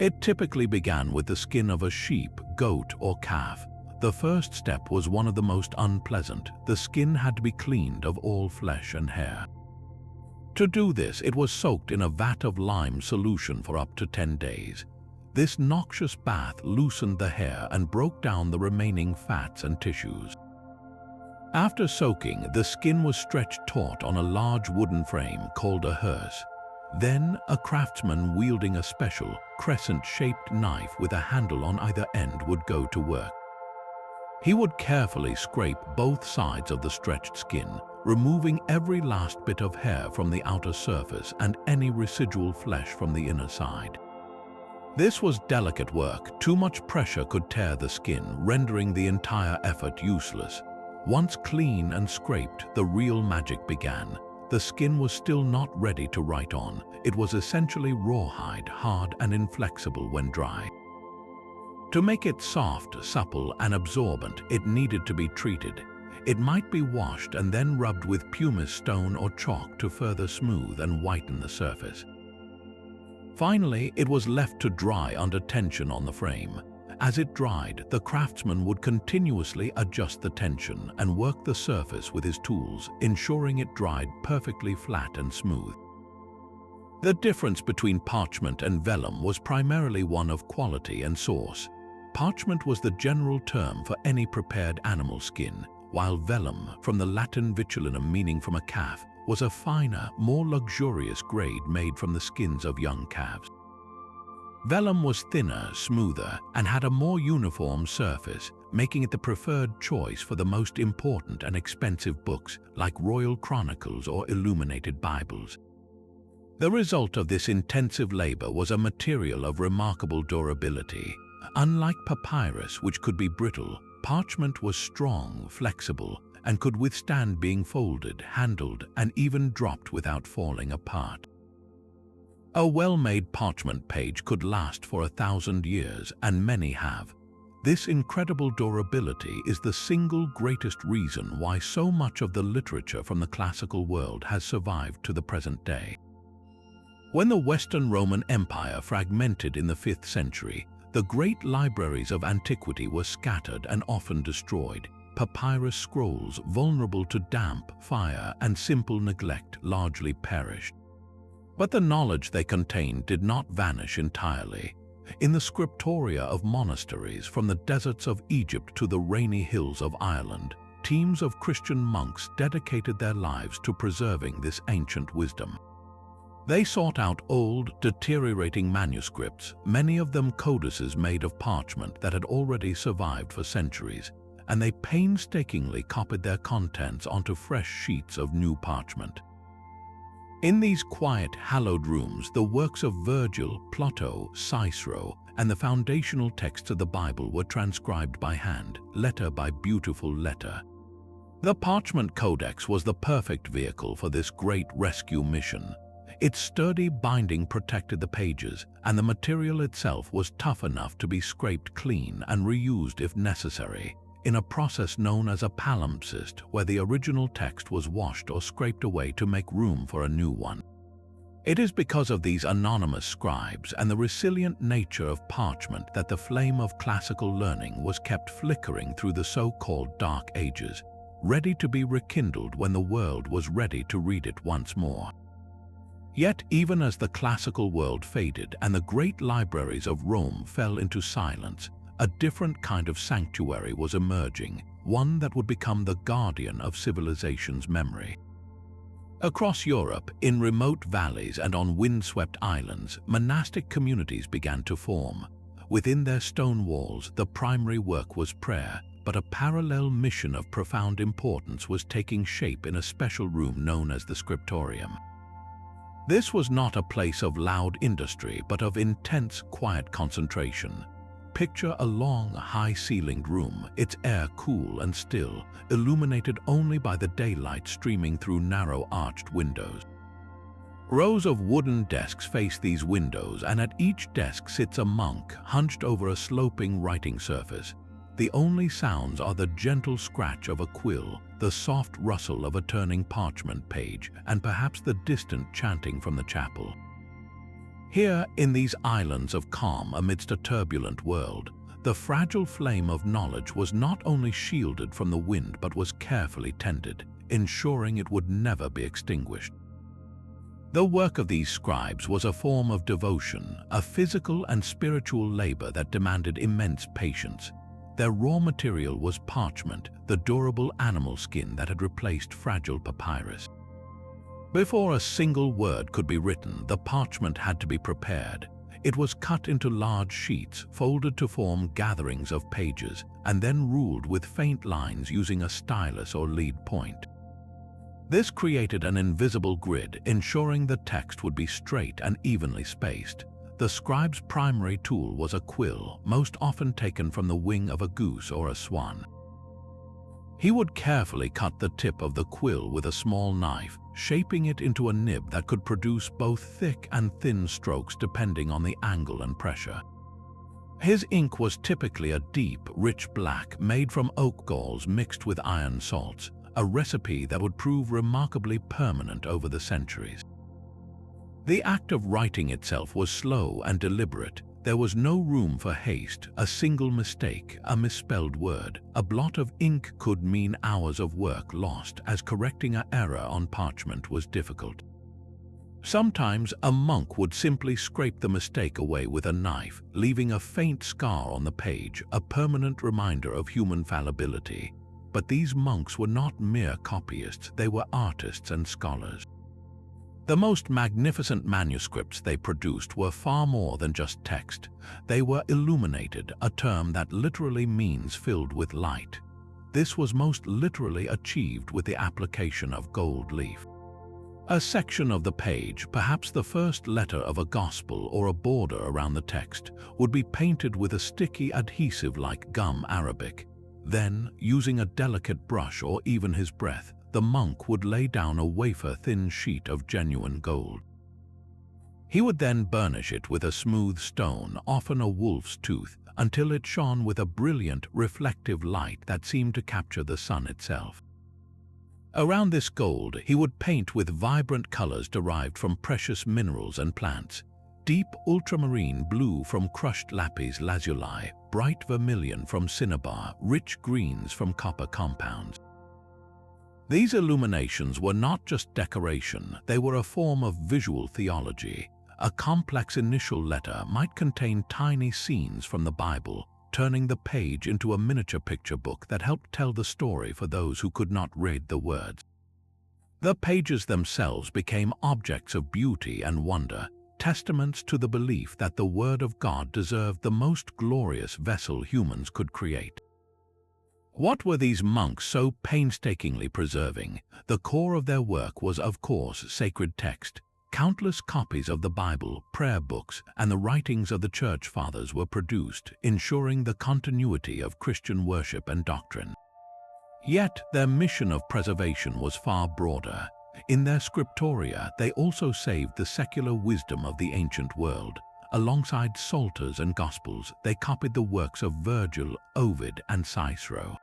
It typically began with the skin of a sheep, goat, or calf. The first step was one of the most unpleasant. The skin had to be cleaned of all flesh and hair. To do this, it was soaked in a vat of lime solution for up to 10 days. This noxious bath loosened the hair and broke down the remaining fats and tissues. After soaking, the skin was stretched taut on a large wooden frame called a hearse. Then, a craftsman wielding a special, crescent-shaped knife with a handle on either end would go to work. He would carefully scrape both sides of the stretched skin, removing every last bit of hair from the outer surface and any residual flesh from the inner side. This was delicate work. Too much pressure could tear the skin, rendering the entire effort useless. Once clean and scraped, the real magic began. The skin was still not ready to write on. It was essentially rawhide, hard and inflexible when dry. To make it soft, supple, and absorbent, it needed to be treated. It might be washed and then rubbed with pumice stone or chalk to further smooth and whiten the surface. Finally, it was left to dry under tension on the frame. As it dried, the craftsman would continuously adjust the tension and work the surface with his tools, ensuring it dried perfectly flat and smooth. The difference between parchment and vellum was primarily one of quality and source. Parchment was the general term for any prepared animal skin, while vellum, from the Latin vitulinum meaning from a calf, was a finer, more luxurious grade made from the skins of young calves. Vellum was thinner, smoother, and had a more uniform surface, making it the preferred choice for the most important and expensive books like royal chronicles or illuminated Bibles. The result of this intensive labor was a material of remarkable durability. Unlike papyrus, which could be brittle, parchment was strong, flexible, and could withstand being folded, handled, and even dropped without falling apart. A well-made parchment page could last for 1,000 years, and many have. This incredible durability is the single greatest reason why so much of the literature from the classical world has survived to the present day. When the Western Roman Empire fragmented in the 5th century, The great libraries of antiquity were scattered and often destroyed. Papyrus scrolls, vulnerable to damp, fire, and simple neglect, largely perished. But the knowledge they contained did not vanish entirely. In the scriptoria of monasteries, from the deserts of Egypt to the rainy hills of Ireland, teams of Christian monks dedicated their lives to preserving this ancient wisdom. They sought out old, deteriorating manuscripts, many of them codices made of parchment that had already survived for centuries, and they painstakingly copied their contents onto fresh sheets of new parchment. In these quiet, hallowed rooms, the works of Virgil, Plato, Cicero, and the foundational texts of the Bible were transcribed by hand, letter by beautiful letter. The parchment codex was the perfect vehicle for this great rescue mission. Its sturdy binding protected the pages, and the material itself was tough enough to be scraped clean and reused if necessary, in a process known as a palimpsest, where the original text was washed or scraped away to make room for a new one. It is because of these anonymous scribes and the resilient nature of parchment that the flame of classical learning was kept flickering through the so-called Dark Ages, ready to be rekindled when the world was ready to read it once more. Yet, even as the classical world faded and the great libraries of Rome fell into silence, a different kind of sanctuary was emerging, one that would become the guardian of civilization's memory. Across Europe, in remote valleys and on windswept islands, monastic communities began to form. Within their stone walls, the primary work was prayer, but a parallel mission of profound importance was taking shape in a special room known as the scriptorium. This was not a place of loud industry, but of intense, quiet concentration. Picture a long, high-ceilinged room, its air cool and still, illuminated only by the daylight streaming through narrow arched windows. Rows of wooden desks face these windows, and at each desk sits a monk hunched over a sloping writing surface. The only sounds are the gentle scratch of a quill, the soft rustle of a turning parchment page, and perhaps the distant chanting from the chapel. Here, in these islands of calm amidst a turbulent world, the fragile flame of knowledge was not only shielded from the wind but was carefully tended, ensuring it would never be extinguished. The work of these scribes was a form of devotion, a physical and spiritual labor that demanded immense patience. Their raw material was parchment, the durable animal skin that had replaced fragile papyrus. Before a single word could be written, the parchment had to be prepared. It was cut into large sheets, folded to form gatherings of pages, and then ruled with faint lines using a stylus or lead point. This created an invisible grid, ensuring the text would be straight and evenly spaced. The scribe's primary tool was a quill, most often taken from the wing of a goose or a swan. He would carefully cut the tip of the quill with a small knife, shaping it into a nib that could produce both thick and thin strokes depending on the angle and pressure. His ink was typically a deep, rich black made from oak galls mixed with iron salts, a recipe that would prove remarkably permanent over the centuries. The act of writing itself was slow and deliberate. There was no room for haste. A single mistake, a misspelled word, a blot of ink could mean hours of work lost, as correcting an error on parchment was difficult. Sometimes a monk would simply scrape the mistake away with a knife, leaving a faint scar on the page, a permanent reminder of human fallibility. But these monks were not mere copyists, they were artists and scholars. The most magnificent manuscripts they produced were far more than just text. They were illuminated, a term that literally means filled with light. This was most literally achieved with the application of gold leaf. A section of the page, perhaps the first letter of a gospel or a border around the text, would be painted with a sticky adhesive like gum arabic. Then, using a delicate brush or even his breath, the monk would lay down a wafer-thin sheet of genuine gold. He would then burnish it with a smooth stone, often a wolf's tooth, until it shone with a brilliant, reflective light that seemed to capture the sun itself. Around this gold, he would paint with vibrant colors derived from precious minerals and plants. deep ultramarine blue from crushed lapis lazuli, bright vermilion from cinnabar, rich greens from copper compounds. These illuminations were not just decoration, they were a form of visual theology. A complex initial letter might contain tiny scenes from the Bible, turning the page into a miniature picture book that helped tell the story for those who could not read the words. The pages themselves became objects of beauty and wonder, testaments to the belief that the Word of God deserved the most glorious vessel humans could create. What were these monks so painstakingly preserving? The core of their work was, of course, sacred text. Countless copies of the Bible, prayer books, and the writings of the Church Fathers were produced, ensuring the continuity of Christian worship and doctrine. Yet, their mission of preservation was far broader. In their scriptoria, they also saved the secular wisdom of the ancient world. Alongside Psalters and Gospels, they copied the works of Virgil, Ovid, and Cicero.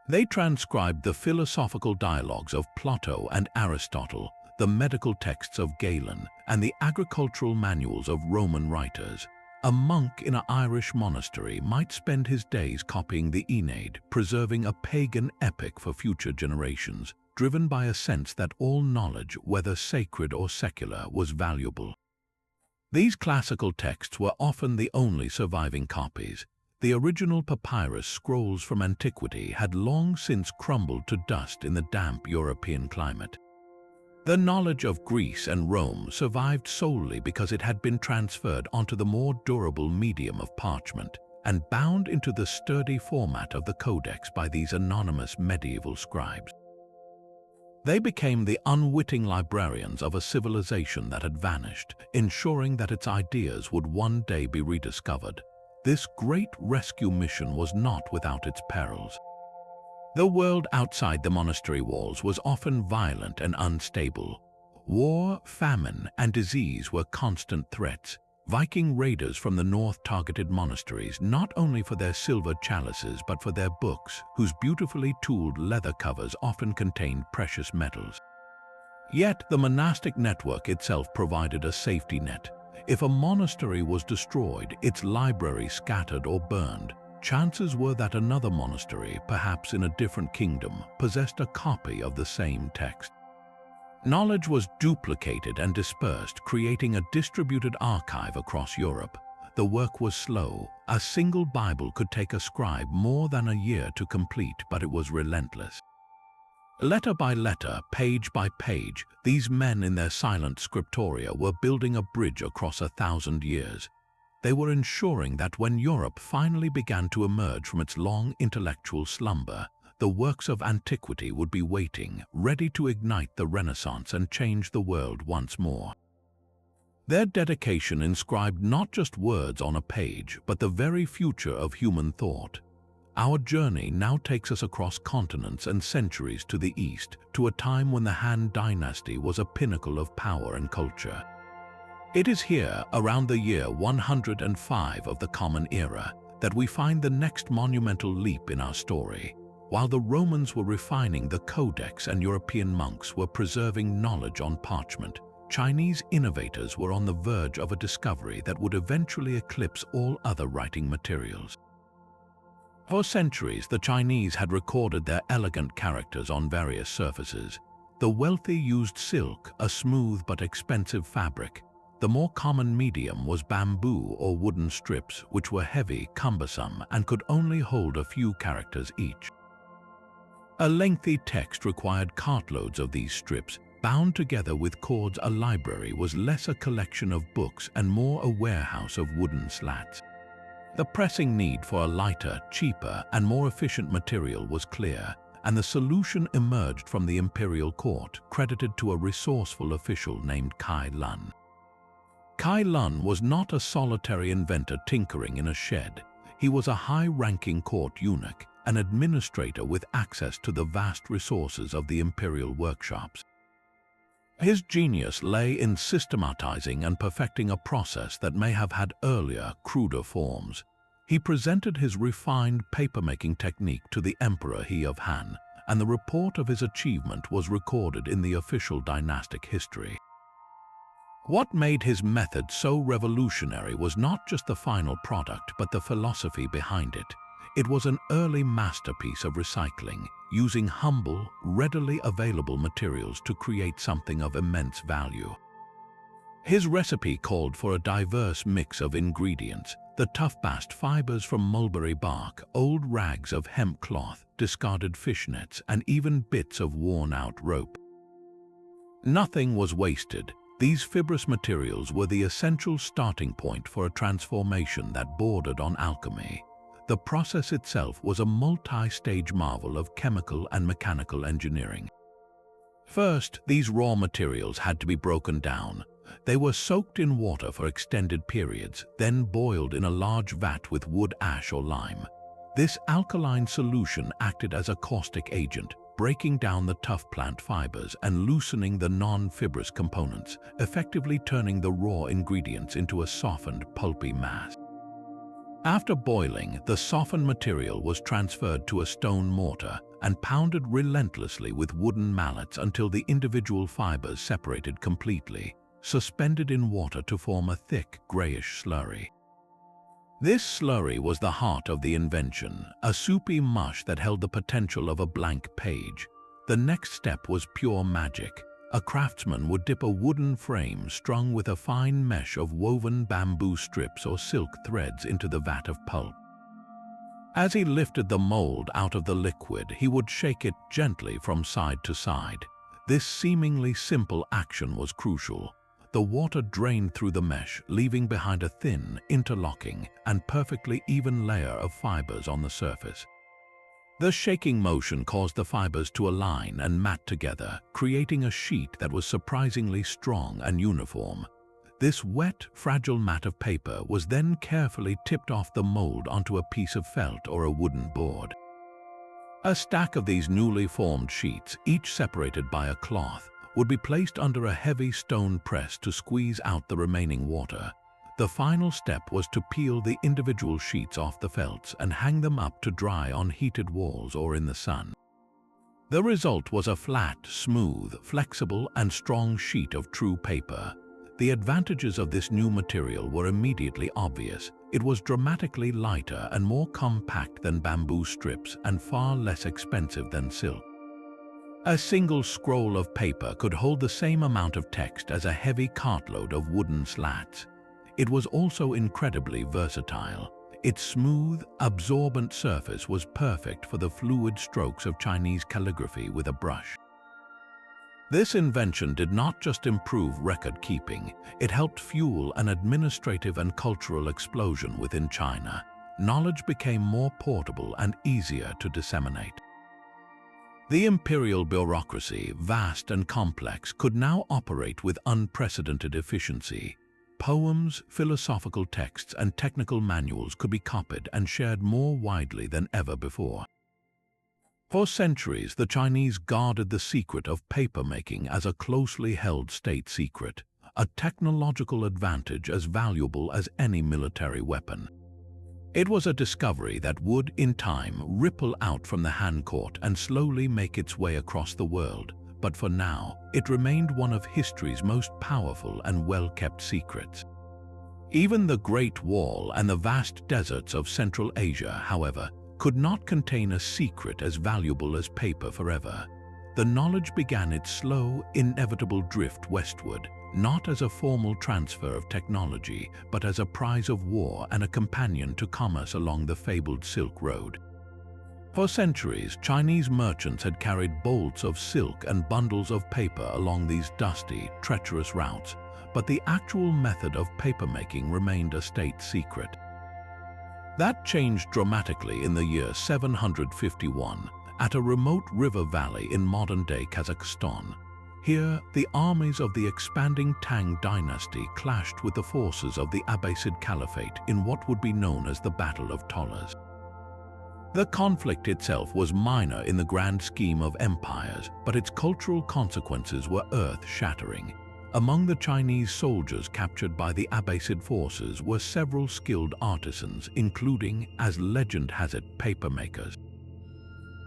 They transcribed the philosophical dialogues of Plato and Aristotle, the medical texts of Galen, and the agricultural manuals of Roman writers. A monk in an Irish monastery might spend his days copying the Aeneid, preserving a pagan epic for future generations, driven by a sense that all knowledge, whether sacred or secular, was valuable. These classical texts were often the only surviving copies. The original papyrus scrolls from antiquity had long since crumbled to dust in the damp European climate. The knowledge of Greece and Rome survived solely because it had been transferred onto the more durable medium of parchment and bound into the sturdy format of the codex by these anonymous medieval scribes. They became the unwitting librarians of a civilization that had vanished, ensuring that its ideas would one day be rediscovered. This great rescue mission was not without its perils. The world outside the monastery walls was often violent and unstable. War, famine, and disease were constant threats. Viking raiders from the north targeted monasteries not only for their silver chalices but for their books, whose beautifully tooled leather covers often contained precious metals. Yet the monastic network itself provided a safety net. If a monastery was destroyed, its library scattered or burned, chances were that another monastery, perhaps in a different kingdom, possessed a copy of the same text. Knowledge was duplicated and dispersed, creating a distributed archive across Europe. The work was slow. A single Bible could take a scribe more than a year to complete, but it was relentless. Letter by letter, page by page, these men in their silent scriptoria were building a bridge across 1,000 years. They were ensuring that when Europe finally began to emerge from its long intellectual slumber, the works of antiquity would be waiting, ready to ignite the Renaissance and change the world once more. Their dedication inscribed not just words on a page, but the very future of human thought. Our journey now takes us across continents and centuries to the east, to a time when the Han Dynasty was a pinnacle of power and culture. It is here, around the year 105 of the Common Era, that we find the next monumental leap in our story. While the Romans were refining the codex and European monks were preserving knowledge on parchment, Chinese innovators were on the verge of a discovery that would eventually eclipse all other writing materials. For centuries, the Chinese had recorded their elegant characters on various surfaces. The wealthy used silk, a smooth but expensive fabric. The more common medium was bamboo or wooden strips, which were heavy, cumbersome, and could only hold a few characters each. A lengthy text required cartloads of these strips, bound together with cords. A library was less a collection of books and more a warehouse of wooden slats. The pressing need for a lighter, cheaper, and more efficient material was clear, and the solution emerged from the imperial court, credited to a resourceful official named Kai Lun. Kai Lun was not a solitary inventor tinkering in a shed. He was a high-ranking court eunuch, an administrator with access to the vast resources of the imperial workshops. His genius lay in systematizing and perfecting a process that may have had earlier, cruder forms. He presented his refined papermaking technique to the Emperor He of Han, and the report of his achievement was recorded in the official dynastic history. What made his method so revolutionary was not just the final product, but the philosophy behind it. It was an early masterpiece of recycling, using humble, readily available materials to create something of immense value. His recipe called for a diverse mix of ingredients: the tough bast fibers from mulberry bark, old rags of hemp cloth, discarded fishnets, and even bits of worn-out rope. Nothing was wasted. These fibrous materials were the essential starting point for a transformation that bordered on alchemy. The process itself was a multi-stage marvel of chemical and mechanical engineering. First, these raw materials had to be broken down. They were soaked in water for extended periods, then boiled in a large vat with wood ash or lime. This alkaline solution acted as a caustic agent, breaking down the tough plant fibers and loosening the non-fibrous components, effectively turning the raw ingredients into a softened, pulpy mass. After boiling, the softened material was transferred to a stone mortar and pounded relentlessly with wooden mallets until the individual fibers separated completely, suspended in water to form a thick, grayish slurry. This slurry was the heart of the invention, a soupy mush that held the potential of a blank page. The next step was pure magic. A craftsman would dip a wooden frame strung with a fine mesh of woven bamboo strips or silk threads into the vat of pulp. As he lifted the mold out of the liquid, he would shake it gently from side to side. This seemingly simple action was crucial. The water drained through the mesh, leaving behind a thin, interlocking, and perfectly even layer of fibers on the surface. The shaking motion caused the fibers to align and mat together, creating a sheet that was surprisingly strong and uniform. This wet, fragile mat of paper was then carefully tipped off the mold onto a piece of felt or a wooden board. A stack of these newly formed sheets, each separated by a cloth, would be placed under a heavy stone press to squeeze out the remaining water. The final step was to peel the individual sheets off the felts and hang them up to dry on heated walls or in the sun. The result was a flat, smooth, flexible, and strong sheet of true paper. The advantages of this new material were immediately obvious. It was dramatically lighter and more compact than bamboo strips and far less expensive than silk. A single scroll of paper could hold the same amount of text as a heavy cartload of wooden slats. It was also incredibly versatile. Its smooth, absorbent surface was perfect for the fluid strokes of Chinese calligraphy with a brush. This invention did not just improve record-keeping, it helped fuel an administrative and cultural explosion within China. Knowledge became more portable and easier to disseminate. The imperial bureaucracy, vast and complex, could now operate with unprecedented efficiency. Poems, philosophical texts, and technical manuals could be copied and shared more widely than ever before. For centuries, the Chinese guarded the secret of papermaking as a closely held state secret, a technological advantage as valuable as any military weapon. It was a discovery that would, in time, ripple out from the hand court and slowly make its way across the world. But for now, it remained one of history's most powerful and well-kept secrets. Even the Great Wall and the vast deserts of Central Asia, however, could not contain a secret as valuable as paper forever. The knowledge began its slow, inevitable drift westward, not as a formal transfer of technology, but as a prize of war and a companion to commerce along the fabled Silk Road. For centuries, Chinese merchants had carried bolts of silk and bundles of paper along these dusty, treacherous routes, but the actual method of papermaking remained a state secret. That changed dramatically in the year 751, at a remote river valley in modern-day Kazakhstan. Here, the armies of the expanding Tang dynasty clashed with the forces of the Abbasid Caliphate in what would be known as the Battle of Tollas. The conflict itself was minor in the grand scheme of empires, but its cultural consequences were earth-shattering. Among the Chinese soldiers captured by the Abbasid forces were several skilled artisans, including, as legend has it, papermakers.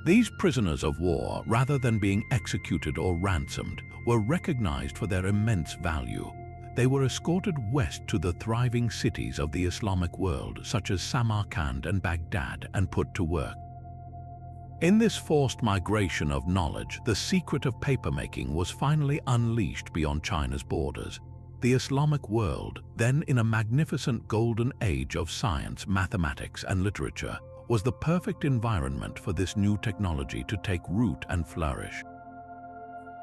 These prisoners of war, rather than being executed or ransomed, were recognized for their immense value. they were escorted west to the thriving cities of the Islamic world, such as Samarkand and Baghdad, and put to work. In this forced migration of knowledge, the secret of papermaking was finally unleashed beyond China's borders. The Islamic world, then in a magnificent golden age of science, mathematics, and literature, was the perfect environment for this new technology to take root and flourish.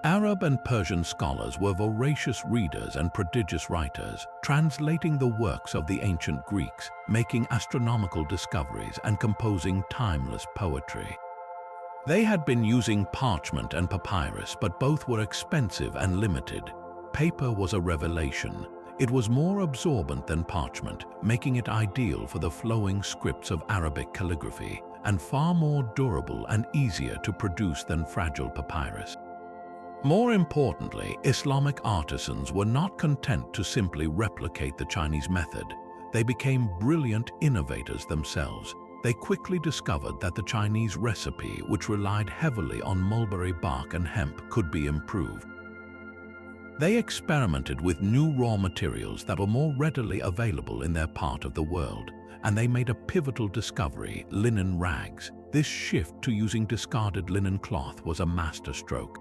Arab and Persian scholars were voracious readers and prodigious writers, translating the works of the ancient Greeks, making astronomical discoveries, and composing timeless poetry. They had been using parchment and papyrus, but both were expensive and limited. Paper was a revelation. It was more absorbent than parchment, making it ideal for the flowing scripts of Arabic calligraphy, and far more durable and easier to produce than fragile papyrus. More importantly, Islamic artisans were not content to simply replicate the Chinese method. They became brilliant innovators themselves. They quickly discovered that the Chinese recipe, which relied heavily on mulberry bark and hemp, could be improved. They experimented with new raw materials that were more readily available in their part of the world, and they made a pivotal discovery: linen rags. This shift to using discarded linen cloth was a masterstroke.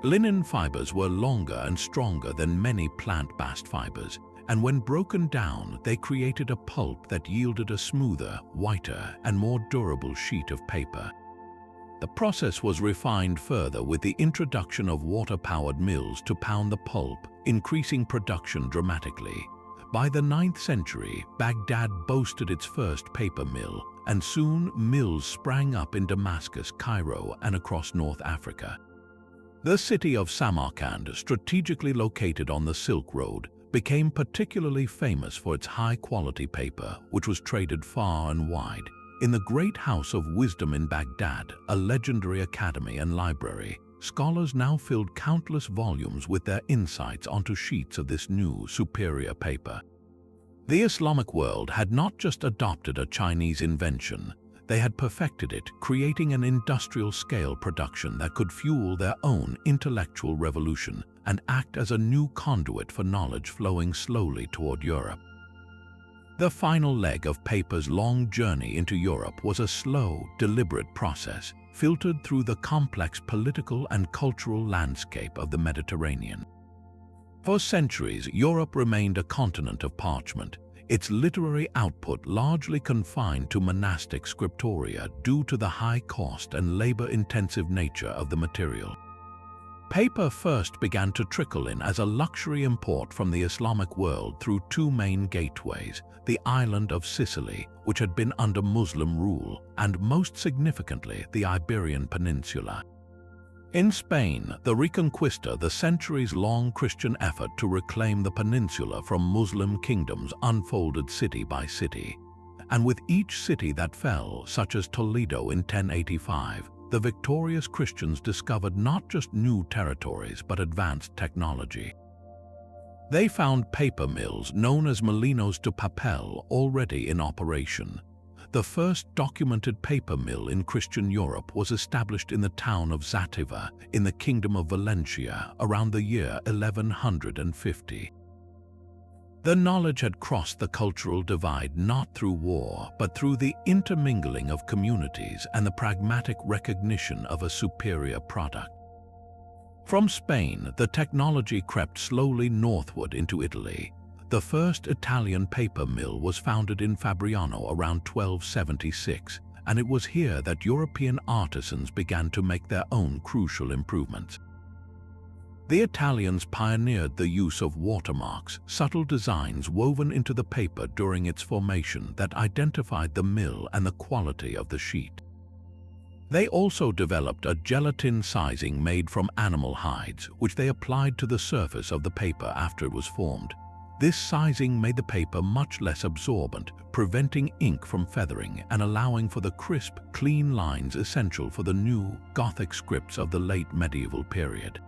Linen fibers were longer and stronger than many plant-based fibers, and when broken down, they created a pulp that yielded a smoother, whiter, and more durable sheet of paper. The process was refined further with the introduction of water-powered mills to pound the pulp, increasing production dramatically. By the 9th century, Baghdad boasted its first paper mill, and soon mills sprang up in Damascus, Cairo, and across North Africa. The city of Samarkand, strategically located on the Silk Road, became particularly famous for its high-quality paper, which was traded far and wide. In the Great House of Wisdom in Baghdad, a legendary academy and library, scholars now filled countless volumes with their insights onto sheets of this new, superior paper. The Islamic world had not just adopted a Chinese invention, they had perfected it, creating an industrial-scale production that could fuel their own intellectual revolution and act as a new conduit for knowledge flowing slowly toward Europe. The final leg of paper's long journey into Europe was a slow, deliberate process, filtered through the complex political and cultural landscape of the Mediterranean. For centuries, Europe remained a continent of parchment, its literary output largely confined to monastic scriptoria due to the high cost and labor-intensive nature of the material. Paper first began to trickle in as a luxury import from the Islamic world through two main gateways: the island of Sicily, which had been under Muslim rule, and most significantly, the Iberian Peninsula. In Spain, the Reconquista, the centuries-long Christian effort to reclaim the peninsula from Muslim kingdoms, unfolded city by city. And with each city that fell, such as Toledo in 1085, the victorious Christians discovered not just new territories but advanced technology. They found paper mills known as molinos de papel already in operation. The first documented paper mill in Christian Europe was established in the town of Zativa in the Kingdom of Valencia around the year 1150. The knowledge had crossed the cultural divide not through war, but through the intermingling of communities and the pragmatic recognition of a superior product. From Spain, the technology crept slowly northward into Italy. The first Italian paper mill was founded in Fabriano around 1276, and it was here that European artisans began to make their own crucial improvements. The Italians pioneered the use of watermarks, subtle designs woven into the paper during its formation that identified the mill and the quality of the sheet. They also developed a gelatin sizing made from animal hides, which they applied to the surface of the paper after it was formed. This sizing made the paper much less absorbent, preventing ink from feathering and allowing for the crisp, clean lines essential for the new, Gothic scripts of the late medieval period.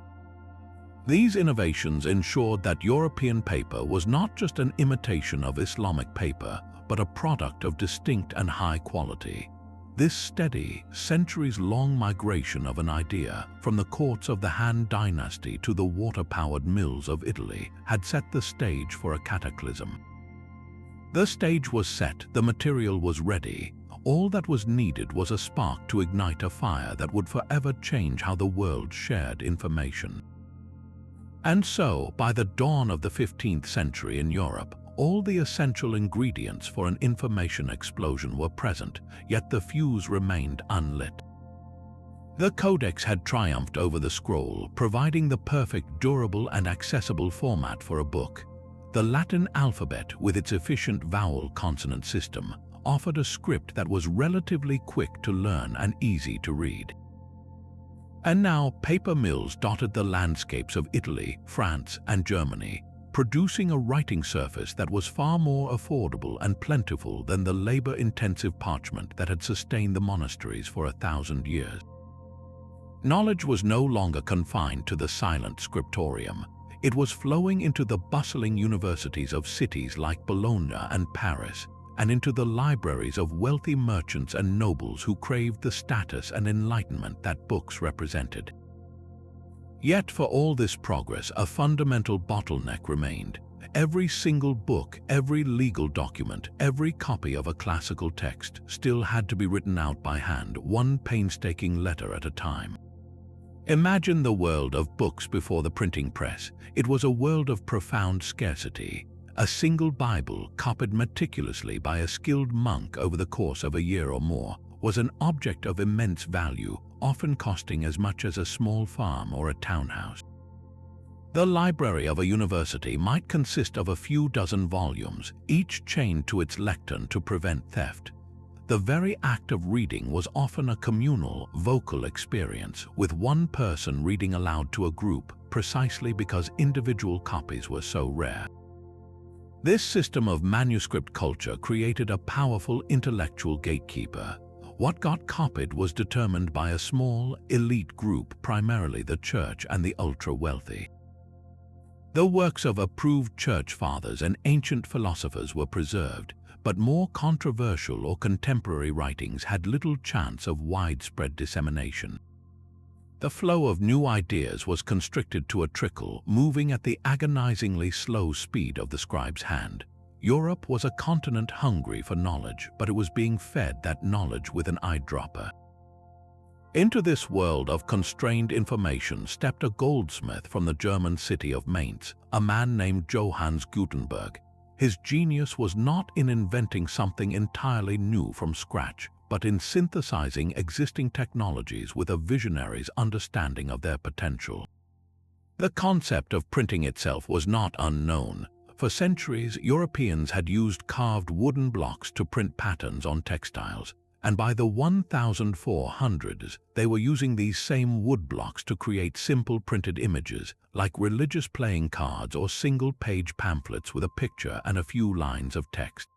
These innovations ensured that European paper was not just an imitation of Islamic paper, but a product of distinct and high quality. This steady, centuries-long migration of an idea from the courts of the Han dynasty to the water-powered mills of Italy had set the stage for a cataclysm. The stage was set, the material was ready. All that was needed was a spark to ignite a fire that would forever change how the world shared information. And so, by the dawn of the 15th century in Europe, all the essential ingredients for an information explosion were present, yet the fuse remained unlit. The codex had triumphed over the scroll, providing the perfect, durable, and accessible format for a book. The Latin alphabet, with its efficient vowel-consonant system, offered a script that was relatively quick to learn and easy to read. And now paper mills dotted the landscapes of Italy, France, and Germany, producing a writing surface that was far more affordable and plentiful than the labor-intensive parchment that had sustained the monasteries for 1,000 years. Knowledge was no longer confined to the silent scriptorium. It was flowing into the bustling universities of cities like Bologna and Paris, and into the libraries of wealthy merchants and nobles who craved the status and enlightenment that books represented. Yet for all this progress, a fundamental bottleneck remained. Every single book, every legal document, every copy of a classical text still had to be written out by hand, one painstaking letter at a time. Imagine the world of books before the printing press. It was a world of profound scarcity. A single Bible, copied meticulously by a skilled monk over the course of a year or more, was an object of immense value, often costing as much as a small farm or a townhouse. The library of a university might consist of a few dozen volumes, each chained to its lectern to prevent theft. The very act of reading was often a communal, vocal experience, with one person reading aloud to a group, precisely because individual copies were so rare. This system of manuscript culture created a powerful intellectual gatekeeper. What got copied was determined by a small, elite group, primarily the church and the ultra-wealthy. The works of approved church fathers and ancient philosophers were preserved, but more controversial or contemporary writings had little chance of widespread dissemination. The flow of new ideas was constricted to a trickle, moving at the agonizingly slow speed of the scribe's hand. Europe was a continent hungry for knowledge, but it was being fed that knowledge with an eyedropper. Into this world of constrained information stepped a goldsmith from the German city of Mainz, a man named Johannes Gutenberg. His genius was not in inventing something entirely new from scratch, but in synthesizing existing technologies with a visionary's understanding of their potential. The concept of printing itself was not unknown. For centuries, Europeans had used carved wooden blocks to print patterns on textiles, and by the 1400s, they were using these same wood blocks to create simple printed images, like religious playing cards or single-page pamphlets with a picture and a few lines of text.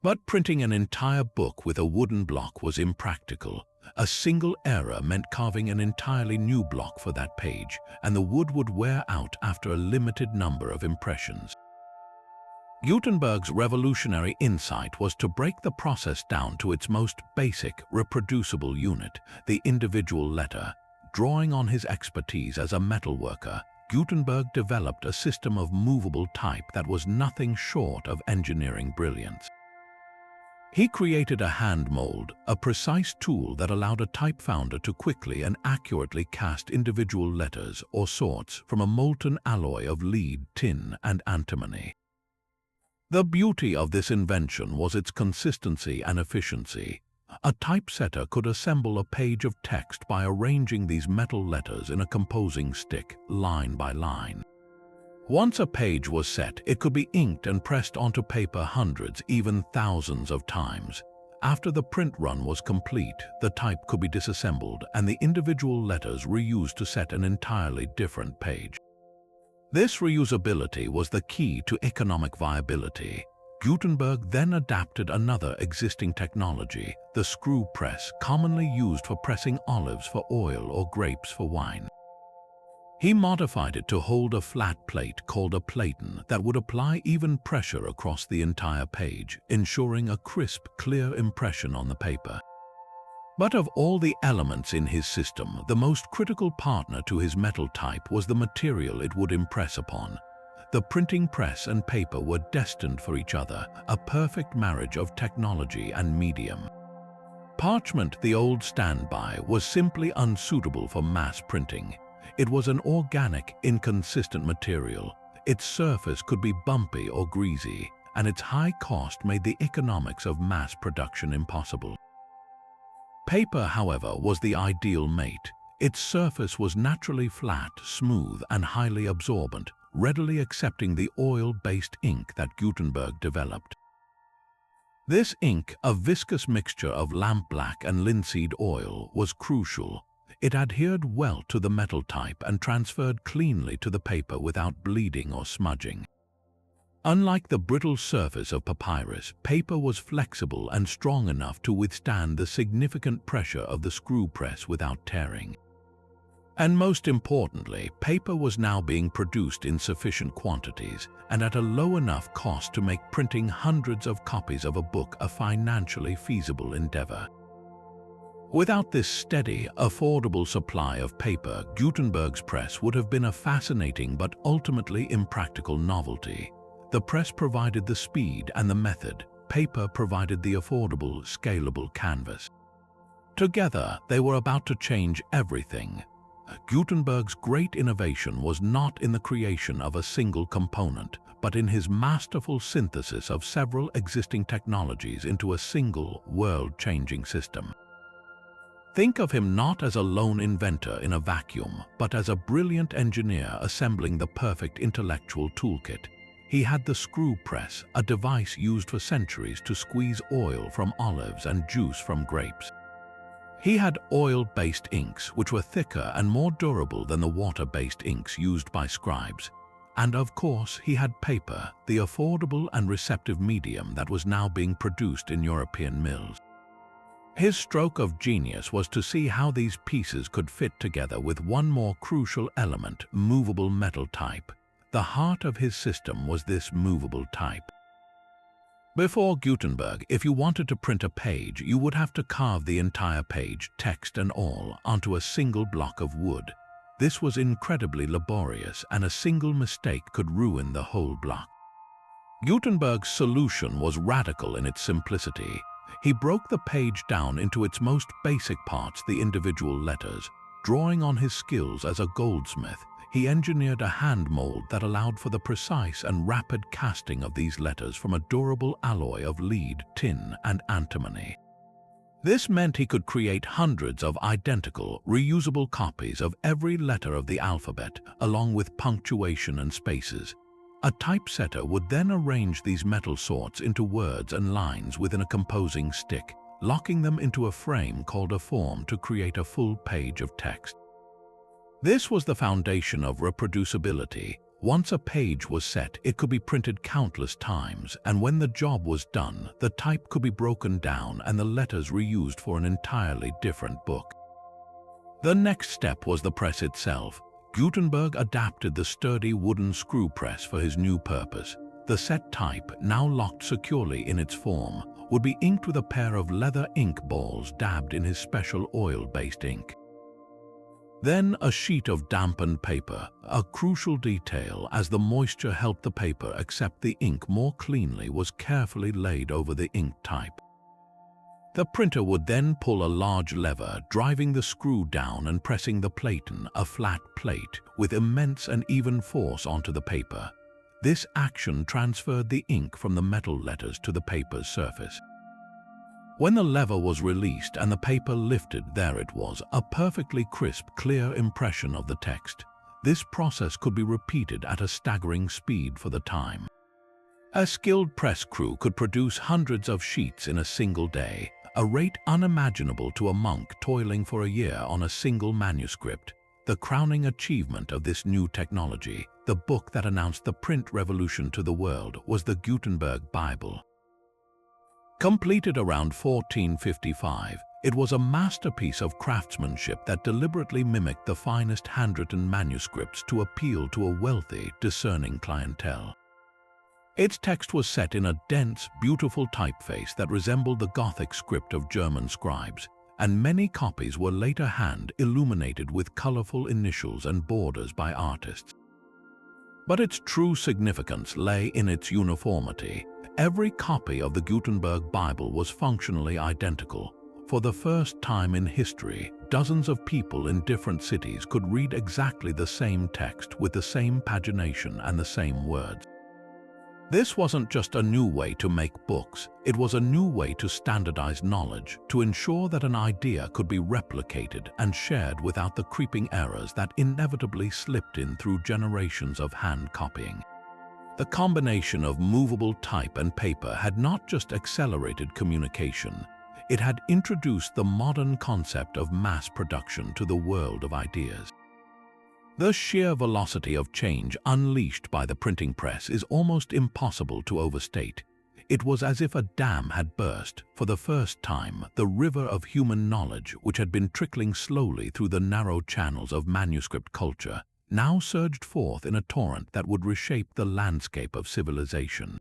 But printing an entire book with a wooden block was impractical. A single error meant carving an entirely new block for that page, and the wood would wear out after a limited number of impressions. Gutenberg's revolutionary insight was to break the process down to its most basic, reproducible unit, the individual letter. Drawing on his expertise as a metalworker, Gutenberg developed a system of movable type that was nothing short of engineering brilliance. He created a hand mold, a precise tool that allowed a type founder to quickly and accurately cast individual letters or sorts from a molten alloy of lead, tin, and antimony. The beauty of this invention was its consistency and efficiency. A typesetter could assemble a page of text by arranging these metal letters in a composing stick, line by line. Once a page was set, it could be inked and pressed onto paper hundreds, even thousands of times. After the print run was complete, the type could be disassembled and the individual letters reused to set an entirely different page. This reusability was the key to economic viability. Gutenberg then adapted another existing technology, the screw press, commonly used for pressing olives for oil or grapes for wine. He modified it to hold a flat plate called a platen that would apply even pressure across the entire page, ensuring a crisp, clear impression on the paper. But of all the elements in his system, the most critical partner to his metal type was the material it would impress upon. The printing press and paper were destined for each other, a perfect marriage of technology and medium. Parchment, the old standby, was simply unsuitable for mass printing. It was an organic, inconsistent material. Its surface could be bumpy or greasy, and its high cost made the economics of mass production impossible. Paper, however, was the ideal mate. Its surface was naturally flat, smooth, and highly absorbent, readily accepting the oil-based ink that Gutenberg developed. This ink, a viscous mixture of lampblack and linseed oil, was crucial. It adhered well to the metal type and transferred cleanly to the paper without bleeding or smudging. Unlike the brittle surface of papyrus, paper was flexible and strong enough to withstand the significant pressure of the screw press without tearing. And most importantly, paper was now being produced in sufficient quantities and at a low enough cost to make printing hundreds of copies of a book a financially feasible endeavor. Without this steady, affordable supply of paper, Gutenberg's press would have been a fascinating but ultimately impractical novelty. The press provided the speed and the method. Paper provided the affordable, scalable canvas. Together, they were about to change everything. Gutenberg's great innovation was not in the creation of a single component, but in his masterful synthesis of several existing technologies into a single, world-changing system. Think of him not as a lone inventor in a vacuum, but as a brilliant engineer assembling the perfect intellectual toolkit. He had the screw press, a device used for centuries to squeeze oil from olives and juice from grapes. He had oil-based inks, which were thicker and more durable than the water-based inks used by scribes. And of course, he had paper, the affordable and receptive medium that was now being produced in European mills. His stroke of genius was to see how these pieces could fit together with one more crucial element, movable metal type. The heart of his system was this movable type. Before Gutenberg, if you wanted to print a page, you would have to carve the entire page, text and all, onto a single block of wood. This was incredibly laborious, and a single mistake could ruin the whole block. Gutenberg's solution was radical in its simplicity. He broke the page down into its most basic parts, the individual letters. Drawing on his skills as a goldsmith, he engineered a hand mold that allowed for the precise and rapid casting of these letters from a durable alloy of lead, tin, and antimony. This meant he could create hundreds of identical, reusable copies of every letter of the alphabet, along with punctuation and spaces. A typesetter would then arrange these metal sorts into words and lines within a composing stick, locking them into a frame called a form to create a full page of text. This was the foundation of reproducibility. Once a page was set, it could be printed countless times, and when the job was done, the type could be broken down and the letters reused for an entirely different book. The next step was the press itself. Gutenberg adapted the sturdy wooden screw press for his new purpose. The set type, now locked securely in its form, would be inked with a pair of leather ink balls dabbed in his special oil-based ink. Then a sheet of dampened paper, a crucial detail as the moisture helped the paper accept the ink more cleanly, was carefully laid over the ink type. The printer would then pull a large lever, driving the screw down and pressing the platen, a flat plate, with immense and even force onto the paper. This action transferred the ink from the metal letters to the paper's surface. When the lever was released and the paper lifted, there it was, a perfectly crisp, clear impression of the text. This process could be repeated at a staggering speed for the time. A skilled press crew could produce hundreds of sheets in a single day, a rate unimaginable to a monk toiling for a year on a single manuscript. The crowning achievement of this new technology, the book that announced the print revolution to the world, was the Gutenberg Bible. Completed around 1455, it was a masterpiece of craftsmanship that deliberately mimicked the finest handwritten manuscripts to appeal to a wealthy, discerning clientele. Its text was set in a dense, beautiful typeface that resembled the Gothic script of German scribes. and many copies were later hand-illuminated with colorful initials and borders by artists. But its true significance lay in its uniformity. Every copy of the Gutenberg Bible was functionally identical. For the first time in history, dozens of people in different cities could read exactly the same text with the same pagination and the same words. This wasn't just a new way to make books, it was a new way to standardize knowledge, to ensure that an idea could be replicated and shared without the creeping errors that inevitably slipped in through generations of hand copying. The combination of movable type and paper had not just accelerated communication, it had introduced the modern concept of mass production to the world of ideas. The sheer velocity of change unleashed by the printing press is almost impossible to overstate. It was as if a dam had burst. For the first time, the river of human knowledge, which had been trickling slowly through the narrow channels of manuscript culture, now surged forth in a torrent that would reshape the landscape of civilization.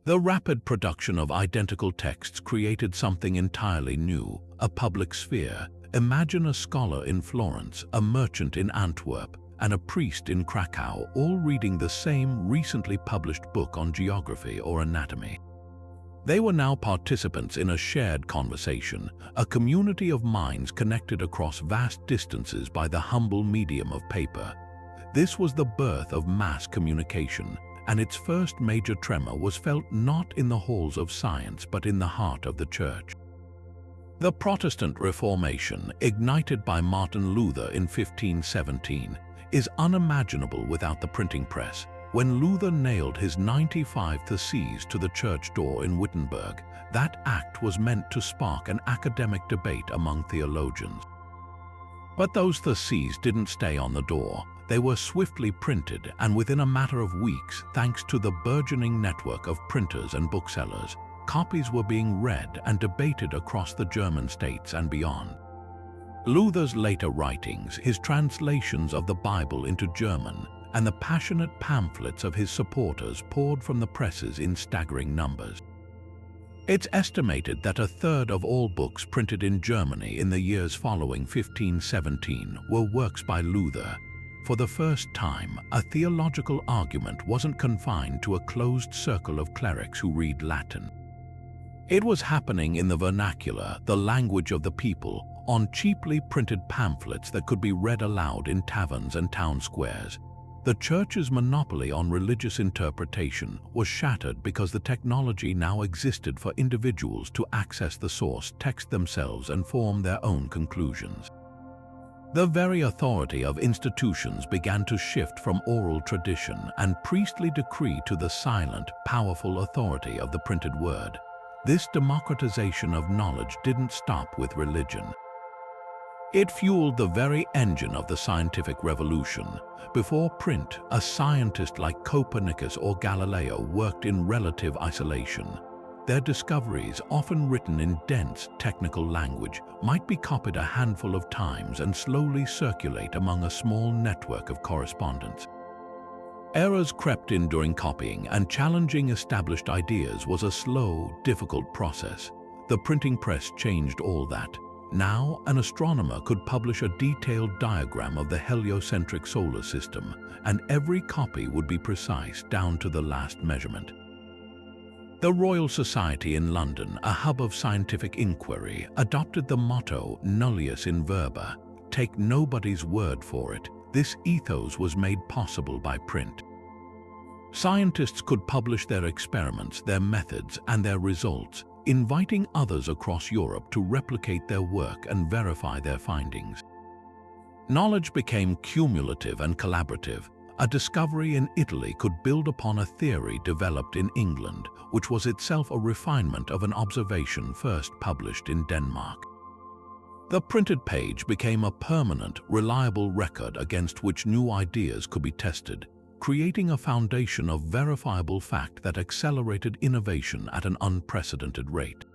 The rapid production of identical texts created something entirely new, a public sphere. Imagine a scholar in Florence, a merchant in Antwerp, and a priest in Krakow all reading the same recently published book on geography or anatomy. They were now participants in a shared conversation, a community of minds connected across vast distances by the humble medium of paper. This was the birth of mass communication, and its first major tremor was felt not in the halls of science but in the heart of the Church. The Protestant Reformation, ignited by Martin Luther in 1517, is unimaginable without the printing press. When Luther nailed his 95 Theses to the church door in Wittenberg, that act was meant to spark an academic debate among theologians. But those Theses didn't stay on the door. They were swiftly printed, and within a matter of weeks, thanks to the burgeoning network of printers and booksellers, copies were being read and debated across the German states and beyond. Luther's later writings, his translations of the Bible into German, and the passionate pamphlets of his supporters poured from the presses in staggering numbers. It's estimated that a third of all books printed in Germany in the years following 1517 were works by Luther. For the first time, a theological argument wasn't confined to a closed circle of clerics who read Latin. It was happening in the vernacular, the language of the people, on cheaply printed pamphlets that could be read aloud in taverns and town squares. The Church's monopoly on religious interpretation was shattered because the technology now existed for individuals to access the source text themselves and form their own conclusions. The very authority of institutions began to shift from oral tradition and priestly decree to the silent, powerful authority of the printed word. This democratization of knowledge didn't stop with religion. It fueled the very engine of the scientific revolution. Before print, a scientist like Copernicus or Galileo worked in relative isolation. Their discoveries, often written in dense, technical language, might be copied a handful of times and slowly circulate among a small network of correspondents. Errors crept in during copying, and challenging established ideas was a slow, difficult process. The printing press changed all that. Now, an astronomer could publish a detailed diagram of the heliocentric solar system, and every copy would be precise down to the last measurement. The Royal Society in London, a hub of scientific inquiry, adopted the motto nullius in verba, take nobody's word for it. This ethos was made possible by print. Scientists could publish their experiments, their methods, and their results, inviting others across Europe to replicate their work and verify their findings. Knowledge became cumulative and collaborative. A discovery in Italy could build upon a theory developed in England, which was itself a refinement of an observation first published in Denmark. The printed page became a permanent, reliable record against which new ideas could be tested, creating a foundation of verifiable fact that accelerated innovation at an unprecedented rate.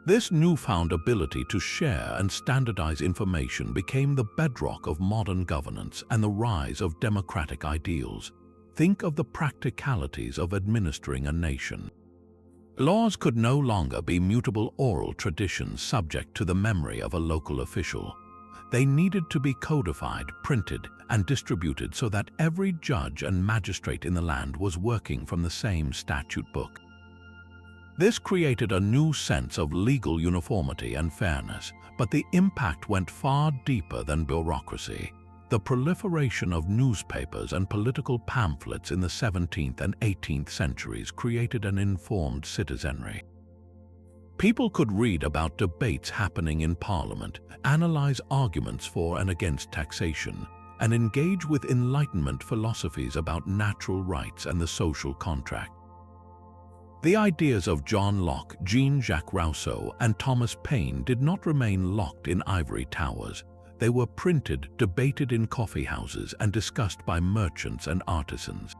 This newfound ability to share and standardize information became the bedrock of modern governance and the rise of democratic ideals. Think of the practicalities of administering a nation. Laws could no longer be mutable oral traditions subject to the memory of a local official. They needed to be codified, printed, and distributed so that every judge and magistrate in the land was working from the same statute book. This created a new sense of legal uniformity and fairness, but the impact went far deeper than bureaucracy. The proliferation of newspapers and political pamphlets in the 17th and 18th centuries created an informed citizenry. People could read about debates happening in Parliament, analyze arguments for and against taxation, and engage with Enlightenment philosophies about natural rights and the social contract. The ideas of John Locke, Jean-Jacques Rousseau, and Thomas Paine did not remain locked in ivory towers. They were printed, debated in coffeehouses, and discussed by merchants and artisans.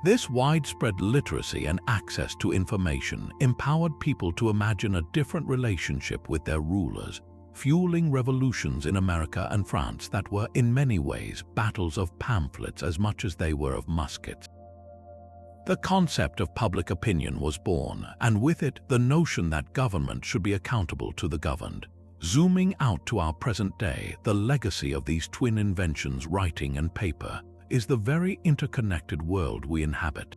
This widespread literacy and access to information empowered people to imagine a different relationship with their rulers, fueling revolutions in America and France that were in many ways battles of pamphlets as much as they were of muskets. The concept of public opinion was born, and with it the notion that government should be accountable to the governed. Zooming out to our present day, the legacy of these twin inventions, writing and paper, is the very interconnected world we inhabit.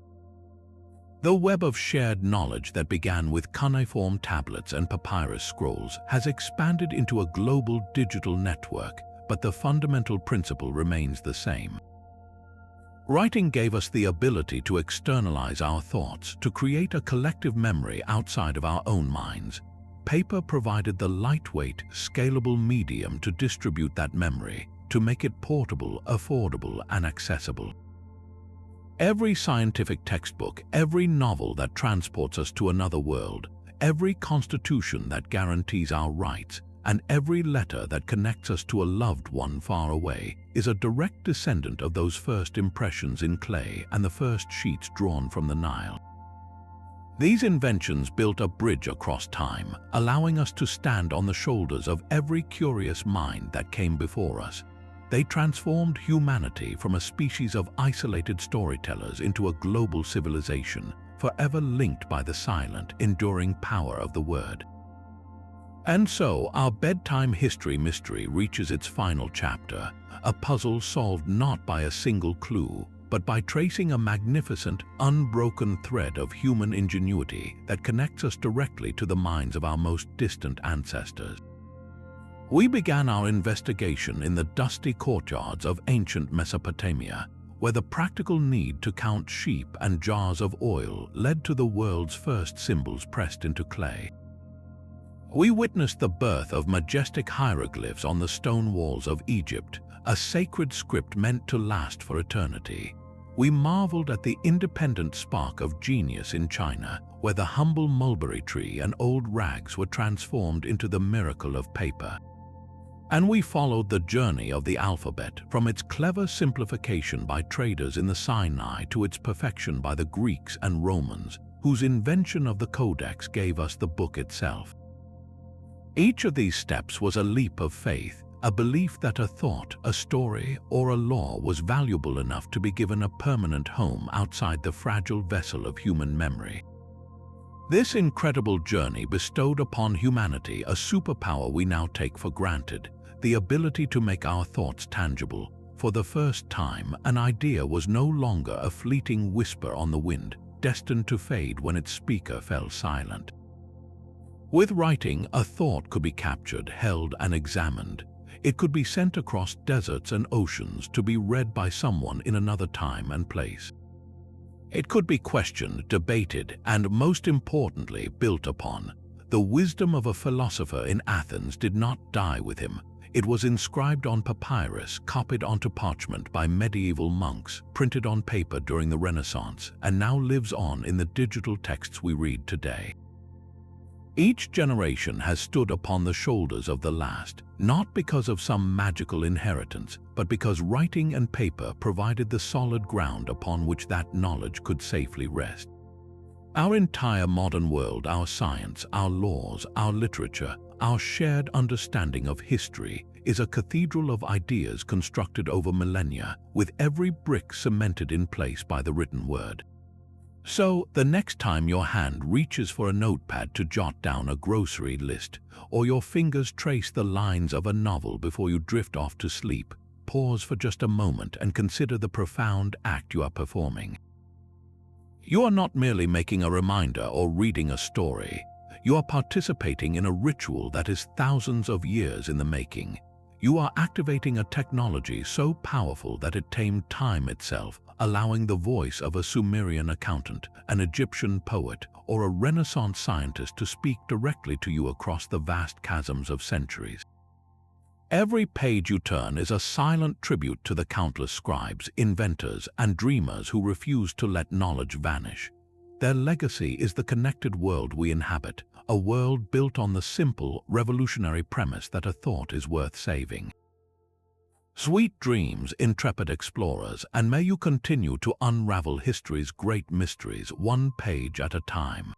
The web of shared knowledge that began with cuneiform tablets and papyrus scrolls has expanded into a global digital network, but the fundamental principle remains the same. Writing gave us the ability to externalize our thoughts, to create a collective memory outside of our own minds. Paper provided the lightweight, scalable medium to distribute that memory, to make it portable, affordable, and accessible. Every scientific textbook, every novel that transports us to another world, every constitution that guarantees our rights, and every letter that connects us to a loved one far away is a direct descendant of those first impressions in clay and the first sheets drawn from the Nile. These inventions built a bridge across time, allowing us to stand on the shoulders of every curious mind that came before us. They transformed humanity from a species of isolated storytellers into a global civilization, forever linked by the silent, enduring power of the word. And so, our bedtime history mystery reaches its final chapter, a puzzle solved not by a single clue, but by tracing a magnificent, unbroken thread of human ingenuity that connects us directly to the minds of our most distant ancestors. We began our investigation in the dusty courtyards of ancient Mesopotamia, where the practical need to count sheep and jars of oil led to the world's first symbols pressed into clay. We witnessed the birth of majestic hieroglyphs on the stone walls of Egypt, a sacred script meant to last for eternity. We marveled at the independent spark of genius in China, where the humble mulberry tree and old rags were transformed into the miracle of paper. And we followed the journey of the alphabet, from its clever simplification by traders in the Sinai to its perfection by the Greeks and Romans, whose invention of the codex gave us the book itself. Each of these steps was a leap of faith, a belief that a thought, a story, or a law was valuable enough to be given a permanent home outside the fragile vessel of human memory. This incredible journey bestowed upon humanity a superpower we now take for granted, the ability to make our thoughts tangible. For the first time, an idea was no longer a fleeting whisper on the wind, destined to fade when its speaker fell silent. With writing, a thought could be captured, held, and examined. It could be sent across deserts and oceans to be read by someone in another time and place. It could be questioned, debated, and most importantly, built upon. The wisdom of a philosopher in Athens did not die with him. It was inscribed on papyrus, copied onto parchment by medieval monks, printed on paper during the Renaissance, and now lives on in the digital texts we read today. Each generation has stood upon the shoulders of the last, not because of some magical inheritance, but because writing and paper provided the solid ground upon which that knowledge could safely rest. Our entire modern world, our science, our laws, our literature, our shared understanding of history, is a cathedral of ideas constructed over millennia, with every brick cemented in place by the written word. So, the next time your hand reaches for a notepad to jot down a grocery list, or your fingers trace the lines of a novel before you drift off to sleep, pause for just a moment and consider the profound act you are performing. You are not merely making a reminder or reading a story. You are participating in a ritual that is thousands of years in the making. You are activating a technology so powerful that it tamed time itself, allowing the voice of a Sumerian accountant, an Egyptian poet, or a Renaissance scientist to speak directly to you across the vast chasms of centuries. Every page you turn is a silent tribute to the countless scribes, inventors, and dreamers who refused to let knowledge vanish. Their legacy is the connected world we inhabit, a world built on the simple, revolutionary premise that a thought is worth saving. Sweet dreams, intrepid explorers, and may you continue to unravel history's great mysteries one page at a time.